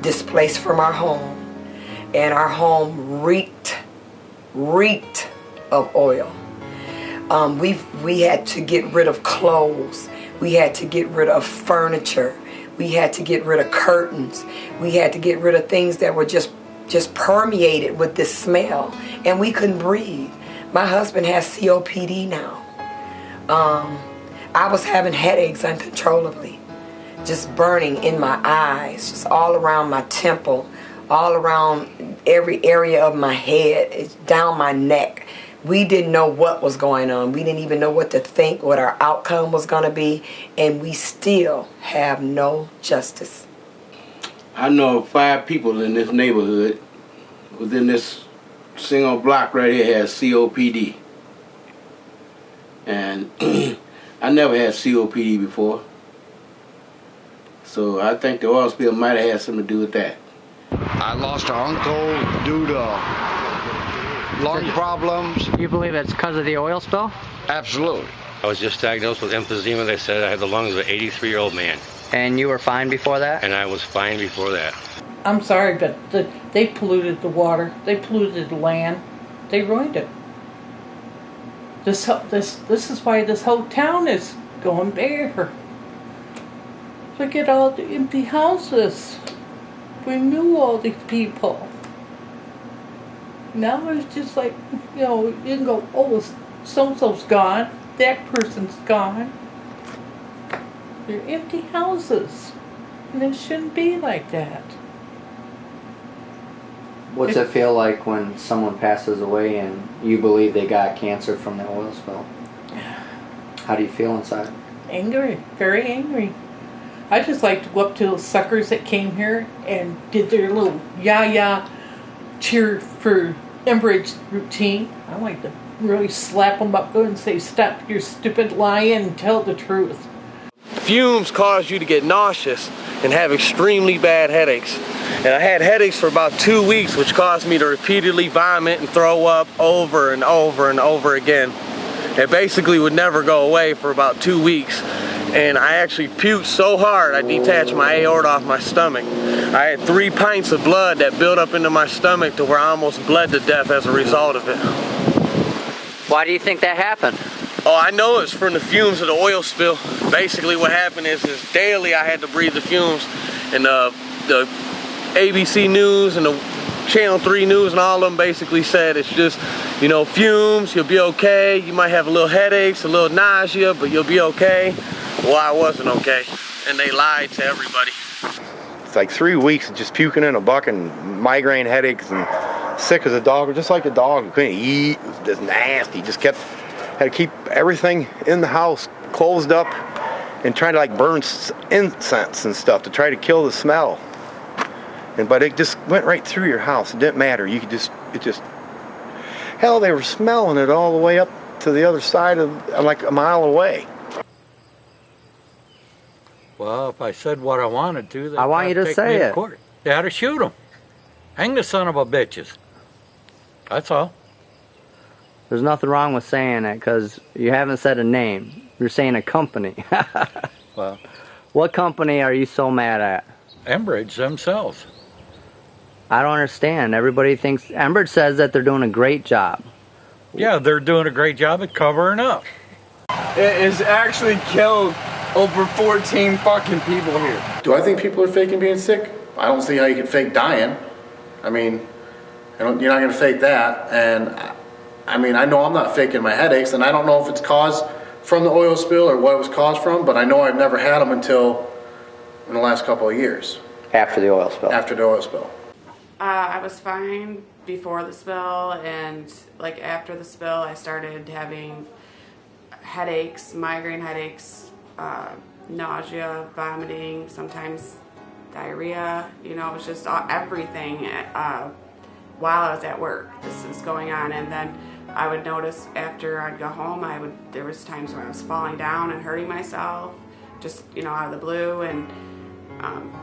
S3: displaced from our home, and our home reeked of oil. We had to get rid of clothes. We had to get rid of furniture. We had to get rid of curtains. We had to get rid of things that were just permeated with this smell, and we couldn't breathe. My husband has COPD now. I was having headaches uncontrollably, just burning in my eyes, just all around my temple, all around every area of my head, down my neck. We didn't know what was going on. We didn't even know what to think, what our outcome was going to be, and we still have no justice.
S4: I know 5 people in this neighborhood within this single block right here has COPD. And I never had COPD before. So I think the oil spill might have had something to do with that.
S11: I lost an uncle due to lung problems.
S9: You believe it's because of the oil spill?
S11: Absolutely.
S13: I was just diagnosed with emphysema. They said I had the lungs of an 83-year-old man.
S9: And you were fine before that?
S13: And I was fine before that.
S21: I'm sorry, but they polluted the water. They polluted the land. They ruined it. This is why this whole town is going bare. Look at all the empty houses. We knew all these people. Now it's just like, you can go, oh, so-and-so's gone. That person's gone. They're empty houses. And it shouldn't be like that.
S9: What's it feel like when someone passes away and you believe they got cancer from the oil spill? How do you feel inside?
S21: Angry. Very angry. I just like to go up to those suckers that came here and did their little yah-yah cheer for Enbridge routine. I like to really slap them up good and say, stop your stupid lying and tell the truth.
S22: Fumes cause you to get nauseous and have extremely bad headaches. And I had headaches for about 2 weeks, which caused me to repeatedly vomit and throw up over and over and over again. It basically would never go away for about 2 weeks. And I actually puked so hard I detached my aorta off my stomach. I had 3 pints of blood that built up into my stomach to where I almost bled to death as a result of it.
S9: Why do you think that happened?
S22: Oh, I know it's from the fumes of the oil spill. Basically what happened is daily I had to breathe the fumes, and the ABC News and the Channel 3 News and all of them basically said it's just, fumes, you'll be okay. You might have a little headaches, a little nausea, but you'll be okay. Well, I wasn't okay, and they lied to everybody.
S23: It's like 3 weeks of just puking in a bucket and migraine headaches and sick as a dog, or just like a dog. Couldn't eat, it was just nasty. Just had to keep everything in the house closed up and trying to burn incense and stuff to try to kill the smell. But it just went right through your house. It didn't matter. Hell, they were smelling it all the way up to the other side of, like a mile away.
S24: Well, if I said what I wanted to,
S9: I want you to say it.
S24: Court. They had to shoot him. Hang the son of a bitches. That's all.
S9: There's nothing wrong with saying it because you haven't said a name. You're saying a company.
S24: Well,
S9: What company are you so mad at?
S24: Enbridge themselves.
S9: I don't understand. Everybody thinks Enbridge says that they're doing a great job.
S24: Yeah, they're doing a great job at covering up.
S5: It has actually killed over 14 fucking people here.
S20: Do I think people are faking being sick? I don't see how you can fake dying. I mean, you're not going to fake that. And I mean, I know I'm not faking my headaches, and I don't know if it's caused from the oil spill or what it was caused from, but I know I've never had them until in the last couple of years.
S9: After the oil spill?
S20: After the oil spill.
S6: I was fine before the spill, and like after the spill I started having headaches, migraine headaches, nausea, vomiting, sometimes diarrhea. You know, it was just everything while I was at work. This is going on, and then I would notice after I'd go home, there was times where I was falling down and hurting myself, just, you know, out of the blue, and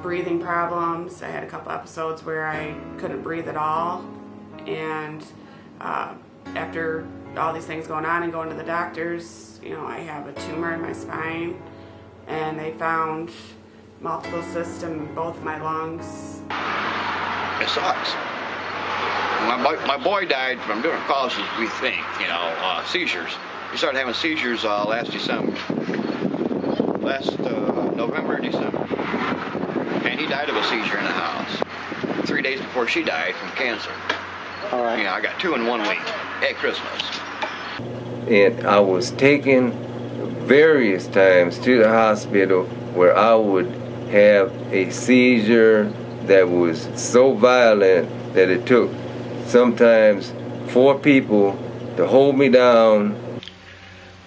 S6: breathing problems. I had a couple episodes where I couldn't breathe at all, and after all these things going on and going to the doctors, you know, I have a tumor in my spine, and they found multiple cysts in both my lungs.
S7: It sucks. My boy died from different causes, we think, you know, seizures. He started having seizures last December. Last November, December. And he died of a seizure in the house 3 days before she died from cancer.
S9: All right.
S7: You know, I got 2 in 1 week at Christmas.
S8: And I was taken various times to the hospital where I would have a seizure that was so violent that it took sometimes 4 people to hold me down.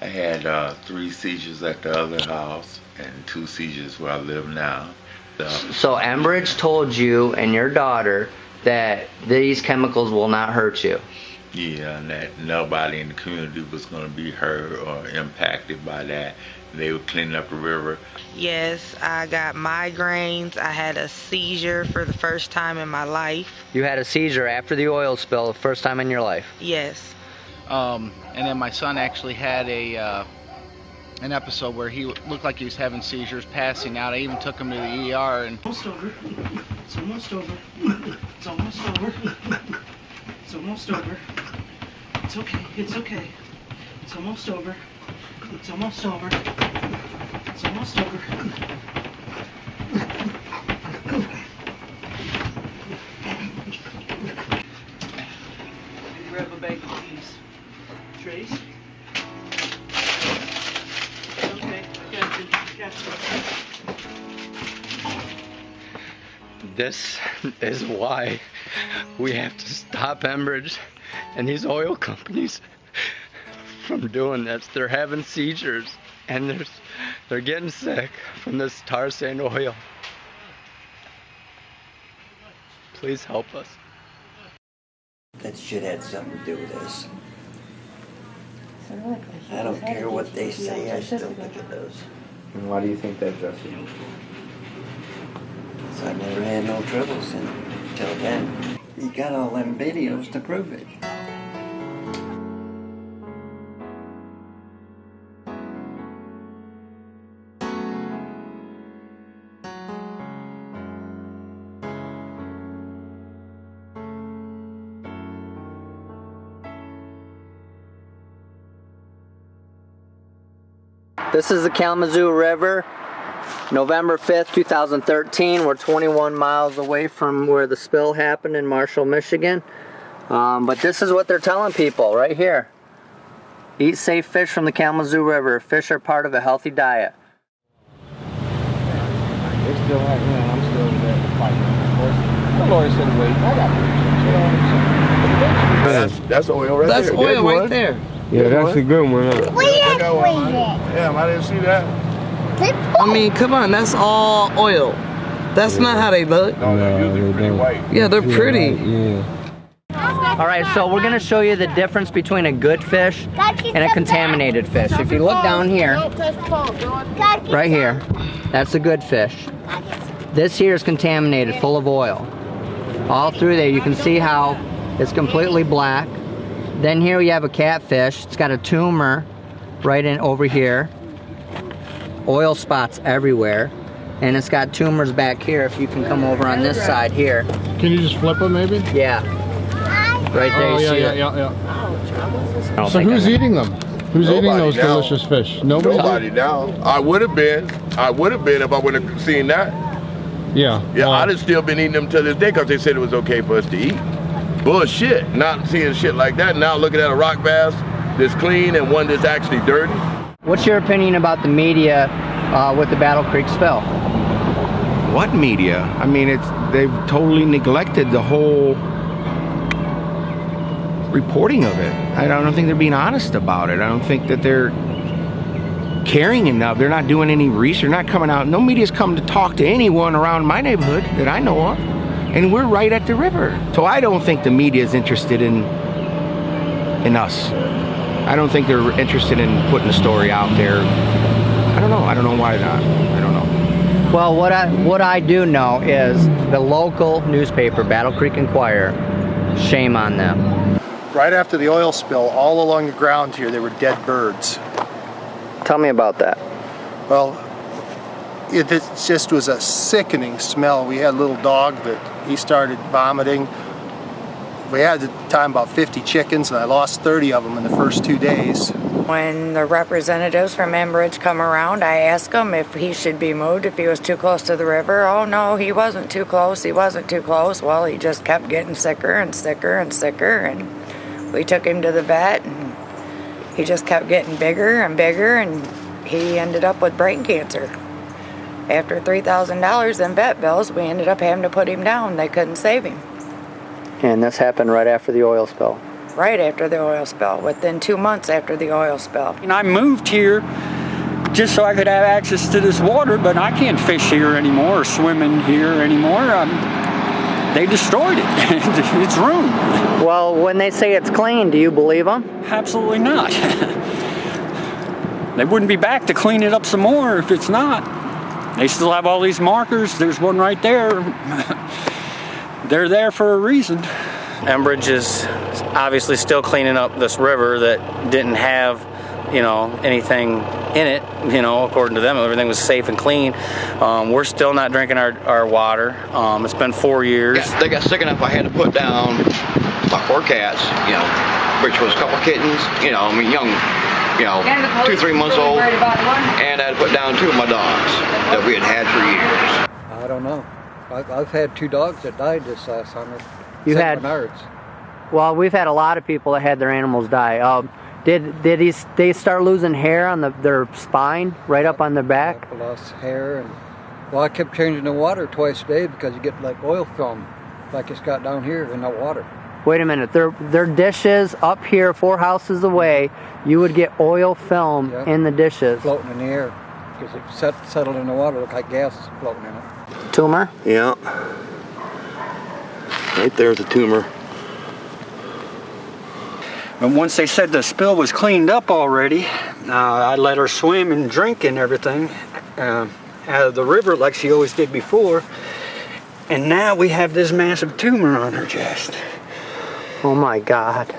S10: I had 3 seizures at the other house and 2 seizures where I live now.
S9: So Enbridge told you and your daughter that these chemicals will not hurt you.
S10: Yeah, and that nobody in the community was going to be hurt or impacted by that. They were cleaning up the river.
S12: Yes, I got migraines. I had a seizure for the first time in my life.
S9: You had a seizure after the oil spill, the first time in your life?
S12: Yes.
S25: And then my son actually had an episode where he looked like he was having seizures, passing out. I even took him to the ER. And
S26: Almost over. It's almost over. It's almost over. It's almost over. It's okay. It's okay. It's almost over. It's almost over. It's almost over. Grab a bag of these. Trace. Okay, got you. Got you.
S9: This is why we have to stop Enbridge and these oil companies from doing this. They're having seizures and they're getting sick from this tar sand oil. Please help us.
S28: That shit had something to do with this. I don't care what they say, I still think it does.
S30: And why do you think that, Jesse?
S28: So I never had no troubles until then. You got all them videos to prove it.
S9: This is the Kalamazoo River, November 5th, 2013. We're 21 miles away from where the spill happened in Marshall, Michigan. But this is what they're telling people right here. Eat safe fish from the Kalamazoo River. Fish are part of a healthy diet.
S31: They still have, you know, I'm still there fighting. Of course, the lawyer said wait. I got pictures.
S32: That's oil right there.
S31: That's oil right there.
S32: Yeah, that's a good one.
S31: Damn, I didn't see that. I mean, come on, that's all oil. That's not how they look.
S32: No, they're usually pretty white.
S31: Yeah, they're pretty.
S9: All right, so we're gonna show you the difference between a good fish and a contaminated fish. If you look down here, right here, that's a good fish. This here is contaminated, full of oil. All through there, you can see how it's completely black. Then here we have a catfish. It's got a tumor right in over here. Oil spots everywhere. and it's got tumors back here. If you can come over on this side here.
S20: Can you just flip them maybe?
S9: Yeah. Right there,
S20: Oh,
S9: you
S20: yeah,
S9: see
S20: yeah,
S9: it?
S20: yeah. So who's eating them? Who's eating
S1: Nobody
S20: those
S1: now.
S20: delicious fish? Nobody?
S1: Nobody now. I would have been if I would have seen that.
S20: Yeah.
S1: Yeah, I'd have still been eating them to this day because they said it was okay for us to eat. Bullshit. Not seeing shit like that. Now looking at a rock bass that's clean and one that's actually dirty.
S9: What's your opinion about the media with the Battle Creek spill?
S23: What media? I mean, they've totally neglected the whole reporting of it. I don't think they're being honest about it. I don't think that they're caring enough. They're not doing any research, not coming out. No media's come to talk to anyone around my neighborhood that I know of. And we're right at the river. So I don't think the media is interested in us. I don't think they're interested in putting the story out there. I don't know. I don't know why not. I don't know.
S9: Well, what I do know is the local newspaper, Battle Creek Enquirer, shame on them.
S20: Right after the oil spill, all along the ground here, there were dead birds.
S9: Tell me about that.
S20: Well, it just was a sickening smell. We had a little dog that he started vomiting. We had at the time about 50 chickens, and I lost 30 of them in the first 2 days.
S2: When the representatives from Enbridge come around, I ask him if he should be moved, if he was too close to the river. Oh no, he wasn't too close, he wasn't too close. Well, he just kept getting sicker and sicker and sicker, and we took him to the vet, and he just kept getting bigger and bigger, and he ended up with brain cancer. After $3,000 in vet bills, we ended up having to put him down. They couldn't save him.
S9: And this happened right after the oil spill.
S2: Right after the oil spill, within 2 months after the oil spill.
S3: And I moved here just so I could have access to this water, but I can't fish here anymore or swim in here anymore. They destroyed it. It's ruined.
S9: Well, when they say it's clean, do you believe them?
S3: Absolutely not. They wouldn't be back to clean it up some more if it's not. They still have all these markers. There's one right there. They're there for a reason.
S4: Enbridge is obviously still cleaning up this river that didn't have, anything in it. According to them, everything was safe and clean. We're still not drinking our water. It's been 4 years.
S7: Yeah, they got sick enough I had to put down my 4 cats, which was a couple kittens, young, 2-3 months old, and I had to put down 2 of my dogs that we had for years.
S14: I don't know. I've had 2 dogs that died this last summer.
S9: You
S14: St.
S9: had?
S14: Bernards.
S9: Well, we've had a lot of people that had their animals die. Did they start losing hair on their spine, right up on their back?
S14: I lost hair, and I kept changing the water twice a day because you get like oil film, like it's got down here in the water.
S9: Wait a minute, their dishes up here 4 houses away, you would get oil film in the dishes.
S14: Floating in the air, because it settled in the water, looked like gas floating in it.
S9: Tumor?
S23: Yeah. Right there's a tumor.
S3: And once they said the spill was cleaned up already, I let her swim and drink and everything out of the river like she always did before. And now we have this massive tumor on her chest.
S9: Oh my God.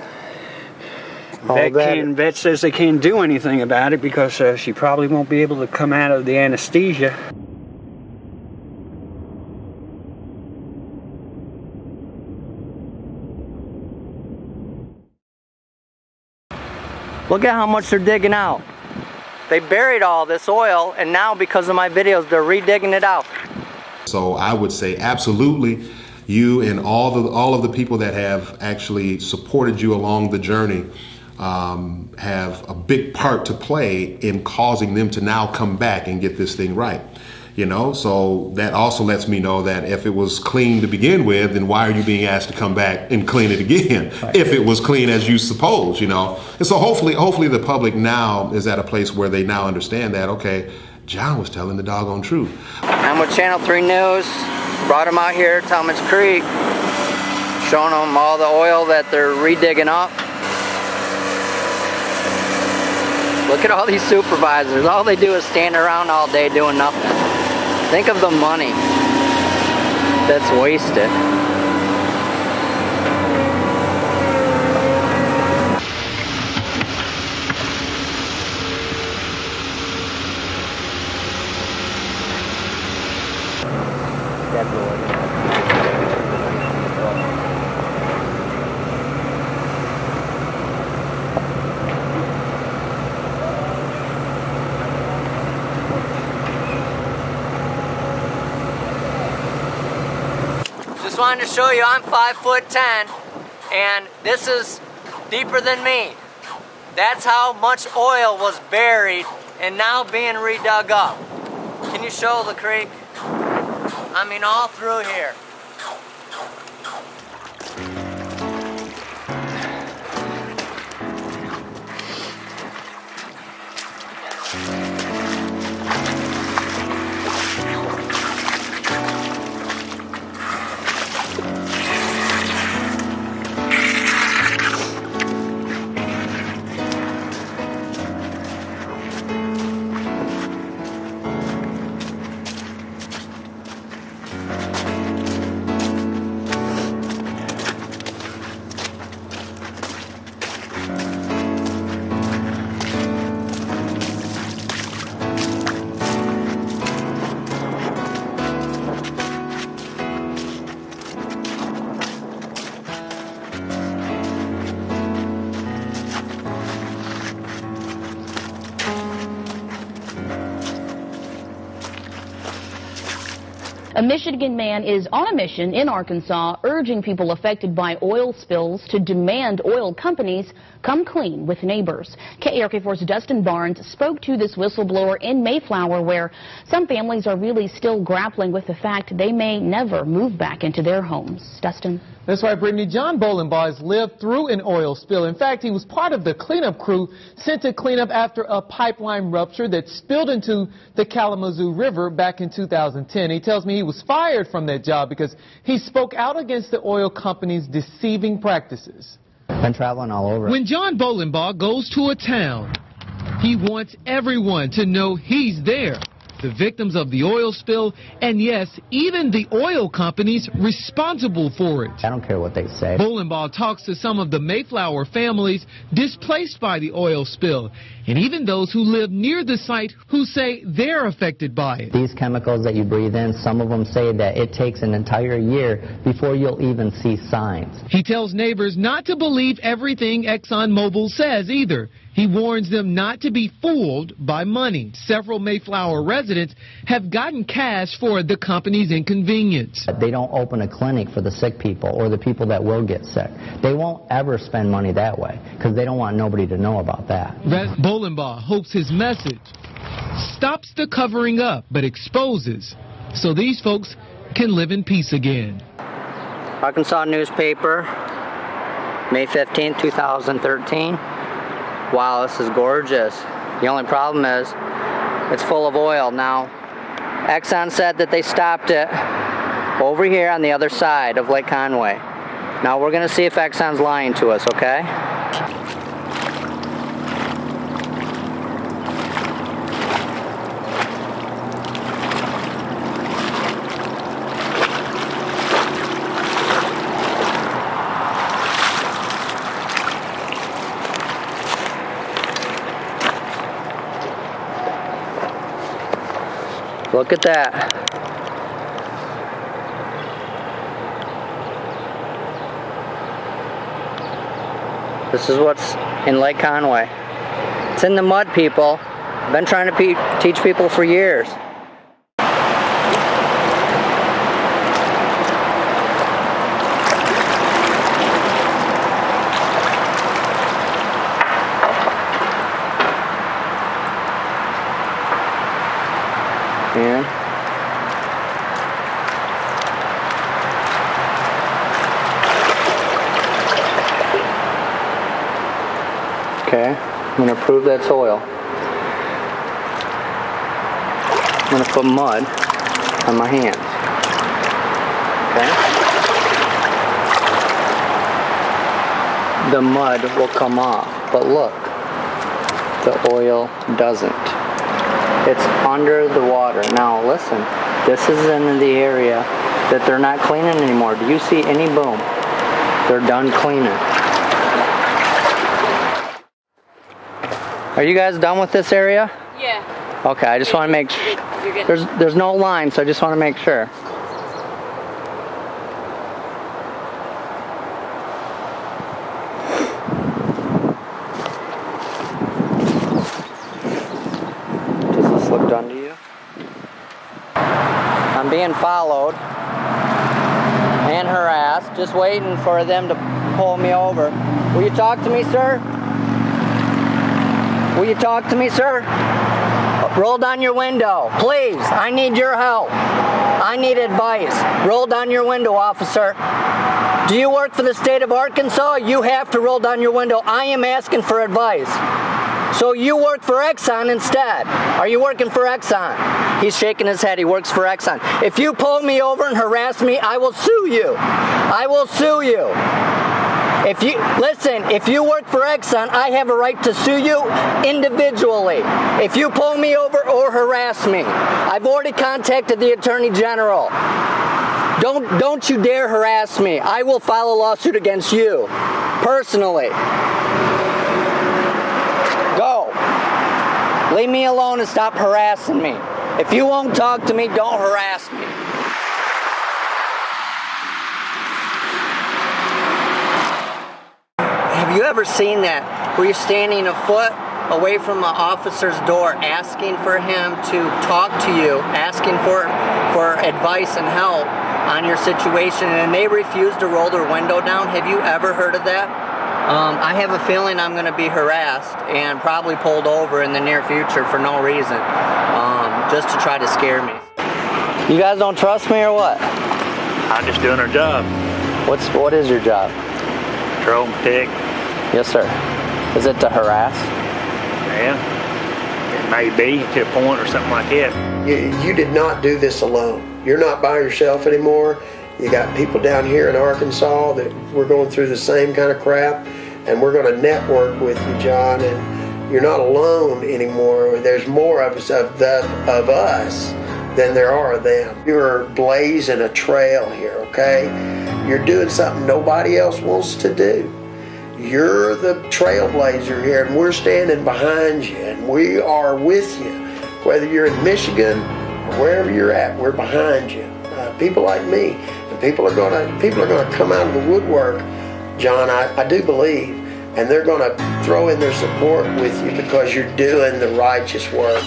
S3: Vet says they can't do anything about it because she probably won't be able to come out of the anesthesia.
S9: Look at how much they're digging out. They buried all this oil, and now because of my videos, they're re-digging it out.
S15: So I would say absolutely, you and all of the people that have actually supported you along the journey have a big part to play in causing them to now come back and get this thing right. So that also lets me know that if it was clean to begin with, then why are you being asked to come back and clean it again? Right. If it was clean as you suppose, And so hopefully the public now is at a place where they now understand that, okay, John was telling the doggone truth.
S9: I'm with Channel 3 News. Brought them out here at Talmadge Creek, showing them all the oil that they're re-digging up. Look at all these supervisors. All they do is stand around all day doing nothing. Think of the money that's wasted. wanted to show you I'm 5'10", and this is deeper than me. That's how much oil was buried and now being redug up. Can you show the creek? I mean, all through here.
S5: A Michigan man is on a mission in Arkansas, urging people affected by oil spills to demand oil companies come clean with neighbors. KARK4's Dustin Barnes spoke to this whistleblower in Mayflower, where some families are really still grappling with the fact they may never move back into their homes. Dustin?
S11: That's right, Brittany. John Bolenbaugh has lived through an oil spill. In fact, he was part of the cleanup crew sent to clean up after a pipeline rupture that spilled into the Kalamazoo River back in 2010. He tells me he was fired from that job because he spoke out against the oil company's deceiving practices.
S9: Been traveling all over.
S11: When John Bolenbaugh goes to a town, he wants everyone to know he's there. The victims of the oil spill, and yes, even the oil companies responsible for it.
S9: I don't care what they say.
S11: Bolenbaugh talks to some of the Mayflower families displaced by the oil spill, and even those who live near the site who say they're affected by it.
S9: These chemicals that you breathe in, some of them say that it takes an entire year before you'll even see signs.
S11: He tells neighbors not to believe everything ExxonMobil says either. He warns them not to be fooled by money. Several Mayflower residents have gotten cash for the company's inconvenience.
S9: They don't open a clinic for the sick people or the people that will get sick. They won't ever spend money that way because they don't want nobody to know about that.
S11: Bolenbaugh hopes his message stops the covering up but exposes so these folks can live in peace again.
S9: Arkansas newspaper, May 15, 2013. Wow, this is gorgeous. The only problem is it's full of oil. Now, Exxon said that they stopped it over here on the other side of Lake Conway. Now we're going to see if Exxon's lying to us, okay? Look at that. This is what's in Lake Conway. It's in the mud, people. I've been trying to teach people for years. Okay, I'm going to prove that's oil. I'm going to put mud on my hands. Okay? The mud will come off, but look, the oil doesn't. It's under the water. Now listen, this is in the area that they're not cleaning anymore. Do you see any boom? They're done cleaning. Are you guys done with this area?
S5: Yeah.
S9: Okay, I just want to make sure. There's no line, so I just want to make sure. Does this look done to you? I'm being followed, and her fast, just waiting for them to pull me over. Will you talk to me, sir? Will you talk to me, sir? Roll down your window, please. I need your help. I need advice. Roll down your window, officer. Do you work for the state of Arkansas? You have to roll down your window. I am asking for advice. So you work for Exxon instead. Are you working for Exxon? He's shaking his head. He works for Exxon. If you pull me over and harass me, I will sue you. I will sue you. If you work for Exxon, I have a right to sue you individually. If you pull me over or harass me, I've already contacted the Attorney General. Don't you dare harass me. I will file a lawsuit against you, personally. Go. Leave me alone and stop harassing me. If you won't talk to me, don't harass me. Have you ever seen that, where you're standing a foot away from the officer's door asking for him to talk to you, asking for advice and help on your situation, and they refuse to roll their window down? Have you ever heard of that? I have a feeling I'm going to be harassed and probably pulled over in the near future for no reason, just to try to scare me. You guys don't trust me or what?
S6: I'm just doing our job.
S9: What is your job?
S6: Patrol and protect.
S9: Yes, sir. Is it to harass?
S6: Yeah, it may be to a point or something like that.
S8: You did not do this alone. You're not by yourself anymore. You got people down here in Arkansas that we're going through the same kind of crap, and we're going to network with you, John, and you're not alone anymore. There's more of us than there are of them. You're blazing a trail here, okay? You're doing something nobody else wants to do. You're the trailblazer here, and we're standing behind you, and we are with you. Whether you're in Michigan or wherever you're at, we're behind you. People like me, and people are gonna come out of the woodwork, John. I do believe, and they're gonna throw in their support with you because you're doing the righteous work.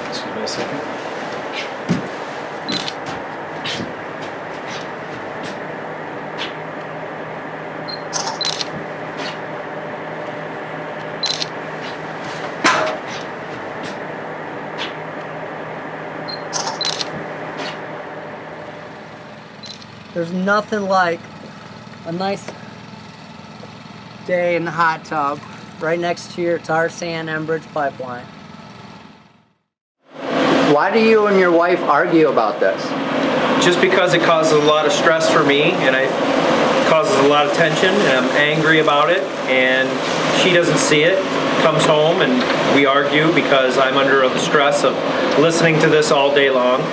S13: Excuse me a second.
S9: There's nothing like a nice day in the hot tub right next to your tar sand Enbridge pipeline. Why do you and your wife argue about this?
S16: Just because it causes a lot of stress for me, and it causes a lot of tension, and I'm angry about it, and she doesn't see it, comes home, and we argue because I'm under the stress of listening to this all day long.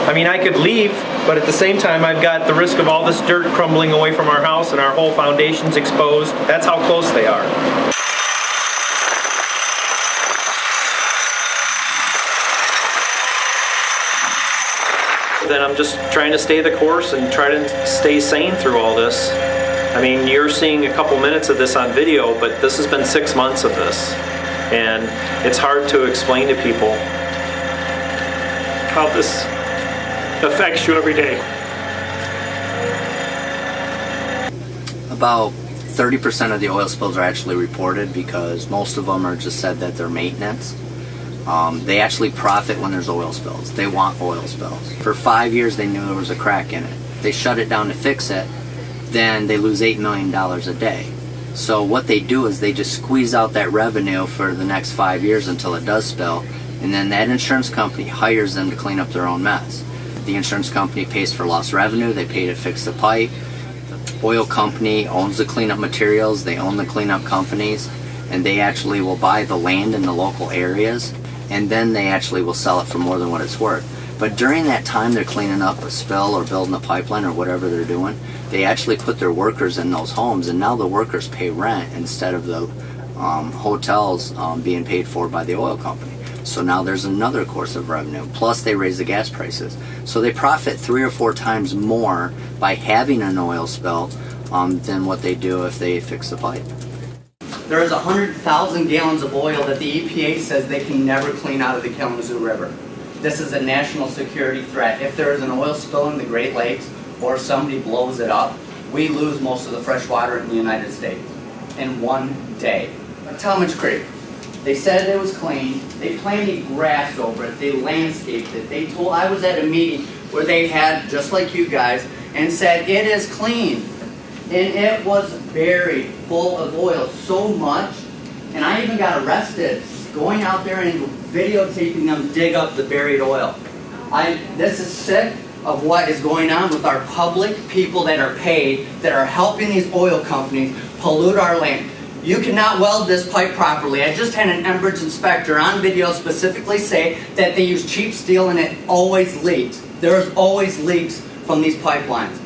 S16: I mean, I could leave, but at the same time, I've got the risk of all this dirt crumbling away from our house and our whole foundation's exposed. That's how close they are. Then I'm just trying to stay the course and try to stay sane through all this. I mean, you're seeing a couple minutes of this on video, but this has been 6 months of this. And it's hard to explain to people how this affects you every day.
S9: About 30% of the oil spills are actually reported because most of them are just said that they're maintenance. They actually profit when there's oil spills. They want oil spills. For 5 years they knew there was a crack in it. They shut it down to fix it, then they lose $8 million a day. So what they do is they just squeeze out that revenue for the next 5 years until it does spill, and then that insurance company hires them to clean up their own mess. The insurance company pays for lost revenue, they pay to fix the pipe. The oil company owns the cleanup materials, they own the cleanup companies, and they actually will buy the land in the local areas, and then they actually will sell it for more than what it's worth. But during that time they're cleaning up a spill or building a pipeline or whatever they're doing, they actually put their workers in those homes, and now the workers pay rent instead of the hotels being paid for by the oil company. So now there's another course of revenue. Plus they raise the gas prices. So they profit 3 or 4 times more by having an oil spill than what they do if they fix the pipe. There is 100,000 gallons of oil that the EPA says they can never clean out of the Kalamazoo River. This is a national security threat. If there is an oil spill in the Great Lakes or somebody blows it up, we lose most of the fresh water in the United States in one day. Talmadge Creek, they said it was clean. They planted grass over it. They landscaped it. I was at a meeting where they had, just like you guys, and said it is clean. And it was buried full of oil so much, and I even got arrested going out there and videotaping them dig up the buried oil. This is sick of what is going on with our public people that are paid, that are helping these oil companies pollute our land. You cannot weld this pipe properly. I just had an Enbridge inspector on video specifically say that they use cheap steel and it always leaks. There's always leaks from these pipelines.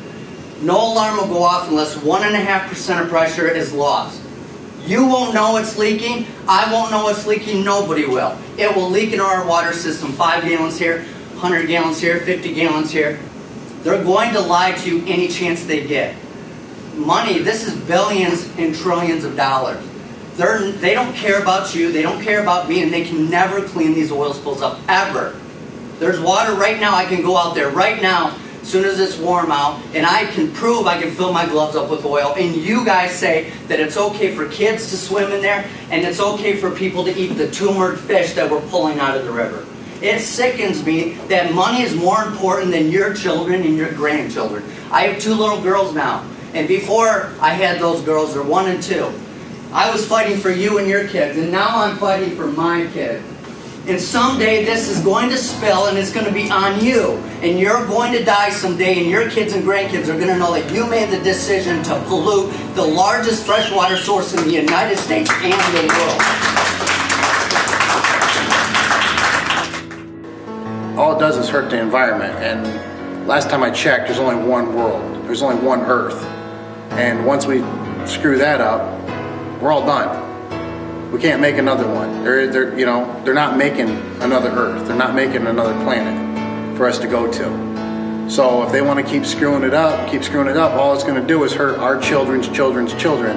S9: No alarm will go off unless 1.5% of pressure is lost. You won't know it's leaking. I won't know it's leaking. Nobody will. It will leak into our water system. 5 gallons here, 100 gallons here, 50 gallons here. They're going to lie to you any chance they get. Money, this is billions and trillions of dollars. They don't care about you, they don't care about me, and they can never clean these oil spills up, ever. There's water right now. I can go out there right now as soon as it's warm out, and I can prove I can fill my gloves up with oil, and you guys say that it's okay for kids to swim in there, and it's okay for people to eat the tumored fish that we're pulling out of the river. It sickens me that money is more important than your children and your grandchildren. I have 2 little girls now, and before I had those girls, they're 1 and 2. I was fighting for you and your kids, and now I'm fighting for my kids. And someday this is going to spill and it's going to be on you. And you're going to die someday, and your kids and grandkids are going to know that you made the decision to pollute the largest freshwater source in the United States and the world.
S20: All it does is hurt the environment. And last time I checked, there's only one world. There's only one Earth. And once we screw that up, we're all done. We can't make another one. They're not making another Earth. They're not making another planet for us to go to. So if they want to keep screwing it up, all it's going to do is hurt our children's children's children.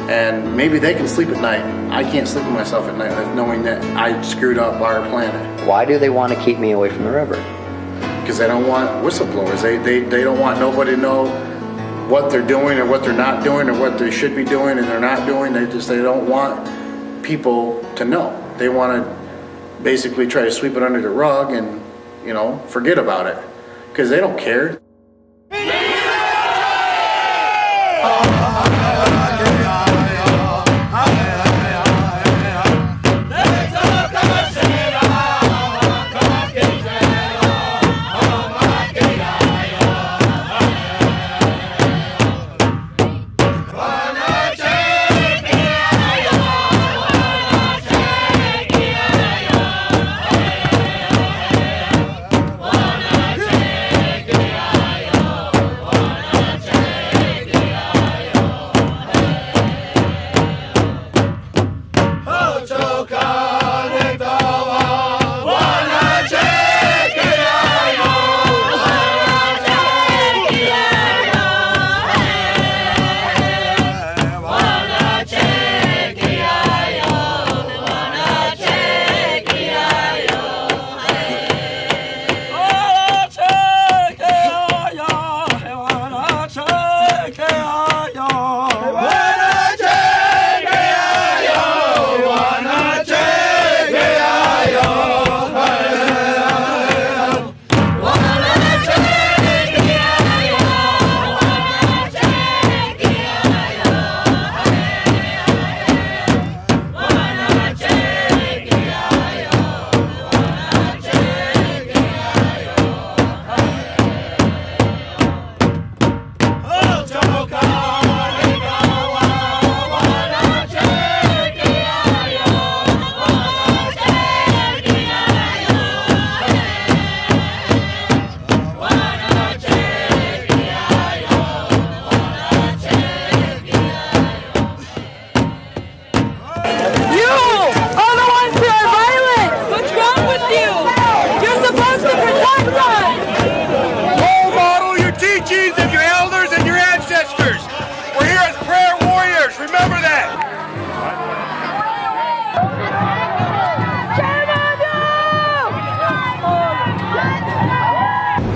S20: And maybe they can sleep at night. I can't sleep with myself at night knowing that I screwed up our planet.
S10: Why do they want to keep me away from the river?
S20: Because they don't want whistleblowers. They don't want nobody to know what they're doing or what they're not doing or what they should be doing and they're not doing. They don't want people to know. They want to basically try to sweep it under the rug and, forget about it. Because they don't care.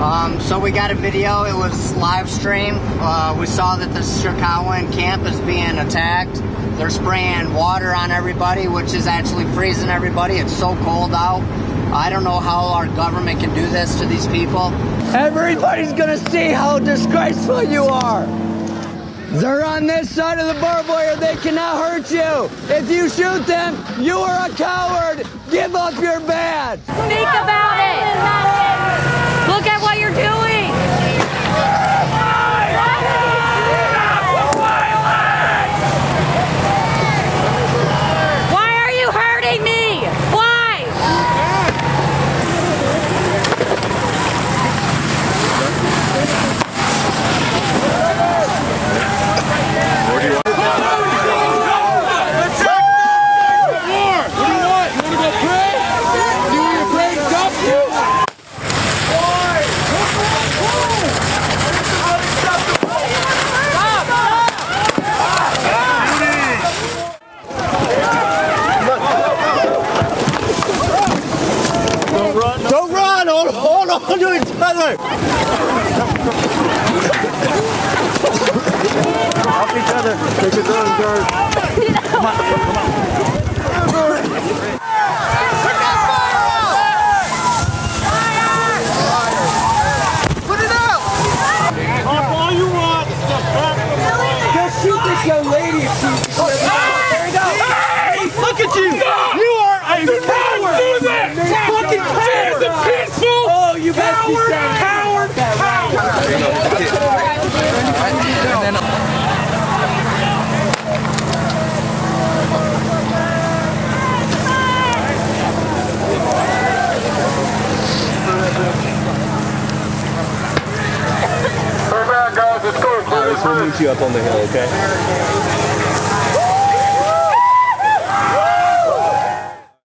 S9: So we got a video. It was live streamed. We saw that the Chicagoan camp is being attacked. They're spraying water on everybody, which is actually freezing everybody. It's so cold out. I don't know how our government can do this to these people. Everybody's gonna see how disgraceful you are. They're on this side of the barbed wire. They cannot hurt you. If you shoot them, you are a coward. Give up your badge.
S12: Think about it. Look at what you're doing. Why are you hurting me? Why?
S1: Where do you want? What do you want? You want to go pray? Do you want to pray to stop you?
S13: Don't run! Hold on to each other! Help each other. Take your gun, guard. Come on, come on. Put it out! Pop all you want. Just shoot this young lady if she... There we go. Hey, look at you! You are a coward! Do that! Fucking coward! Is it peaceful? Oh, you coward! Coward! Coward!
S16: We'll meet you up on the hill, okay?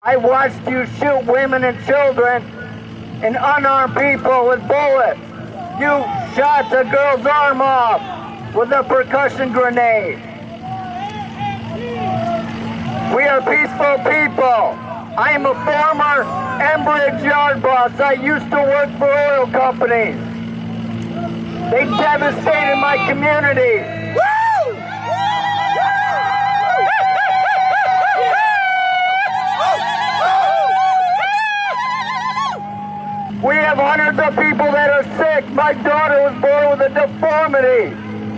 S17: I watched you shoot women and children and unarmed people with bullets. You shot the girl's arm off with a percussion grenade. We are peaceful people. I am a former Enbridge yard boss. I used to work for oil companies. They devastated my community. We have hundreds of people that are sick. My daughter was born with a deformity.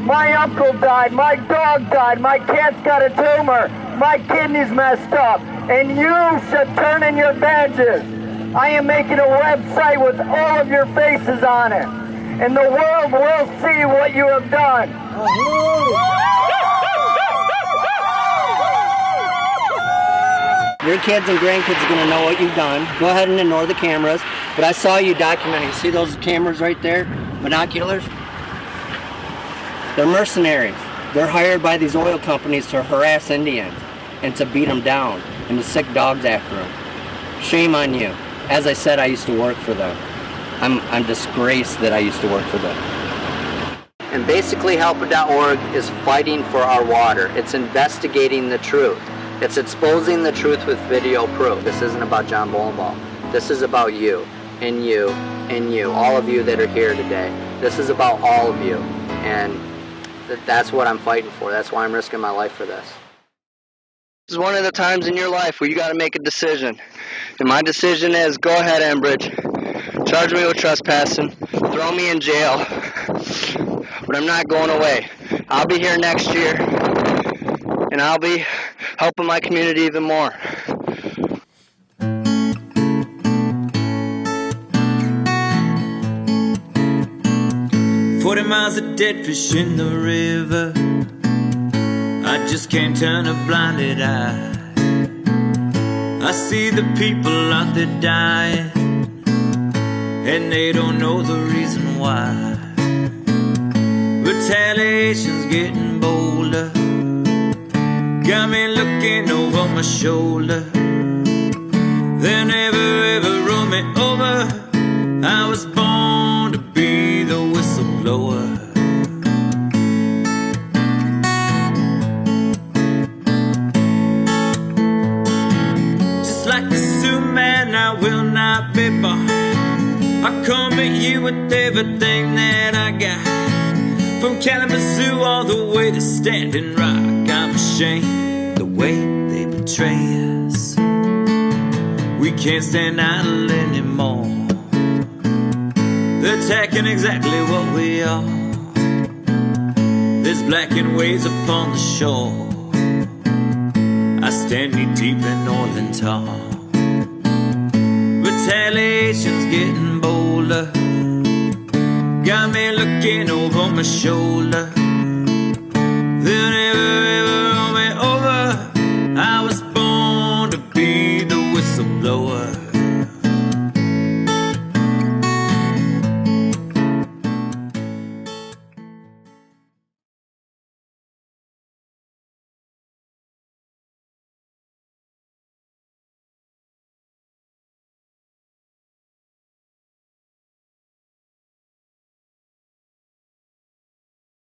S17: My uncle died. My dog died. My cat's got a tumor. My kidney's messed up. And you should turn in your badges. I am making a website with all of your faces on it. And the world will see what you have done.
S9: Your kids and grandkids are going to know what you've done. Go ahead and ignore the cameras. But I saw you documenting. See those cameras right there? Binoculars? They're mercenaries. They're hired by these oil companies to harass Indians and to beat them down and to sick dogs after them. Shame on you. As I said, I used to work for them. I'm disgraced that I used to work for them. And basically Help.org is fighting for our water. It's investigating the truth. It's exposing the truth with video proof. This isn't about John Bolenbaugh. This is about you, and you, and you, all of you that are here today. This is about all of you, and that's what I'm fighting for. That's why I'm risking my life for this. This is one of the times in your life where you got to make a decision. And my decision is, go ahead, Enbridge. Charge me with trespassing. Throw me in jail. But I'm not going away. I'll be here next year. And I'll be helping my community even more.
S18: Miles of dead fish in the river. I just can't turn a blinded eye. I see the people out there dying, and they don't know the reason why. Retaliation's getting bolder, got me looking over my shoulder. They'll never ever roll me over. I was born to be the whistleblower. Just like the Sioux man, I will not be bought. I come at you with everything that I got. From Kalamazoo all the way to Standing Rock. I'm ashamed the way they betray us. We can't stand idle anymore. They're attacking exactly what we are. There's blackened waves upon the shore. I stand knee deep in oil and tar. Retaliation's getting bolder. Got me looking over my shoulder.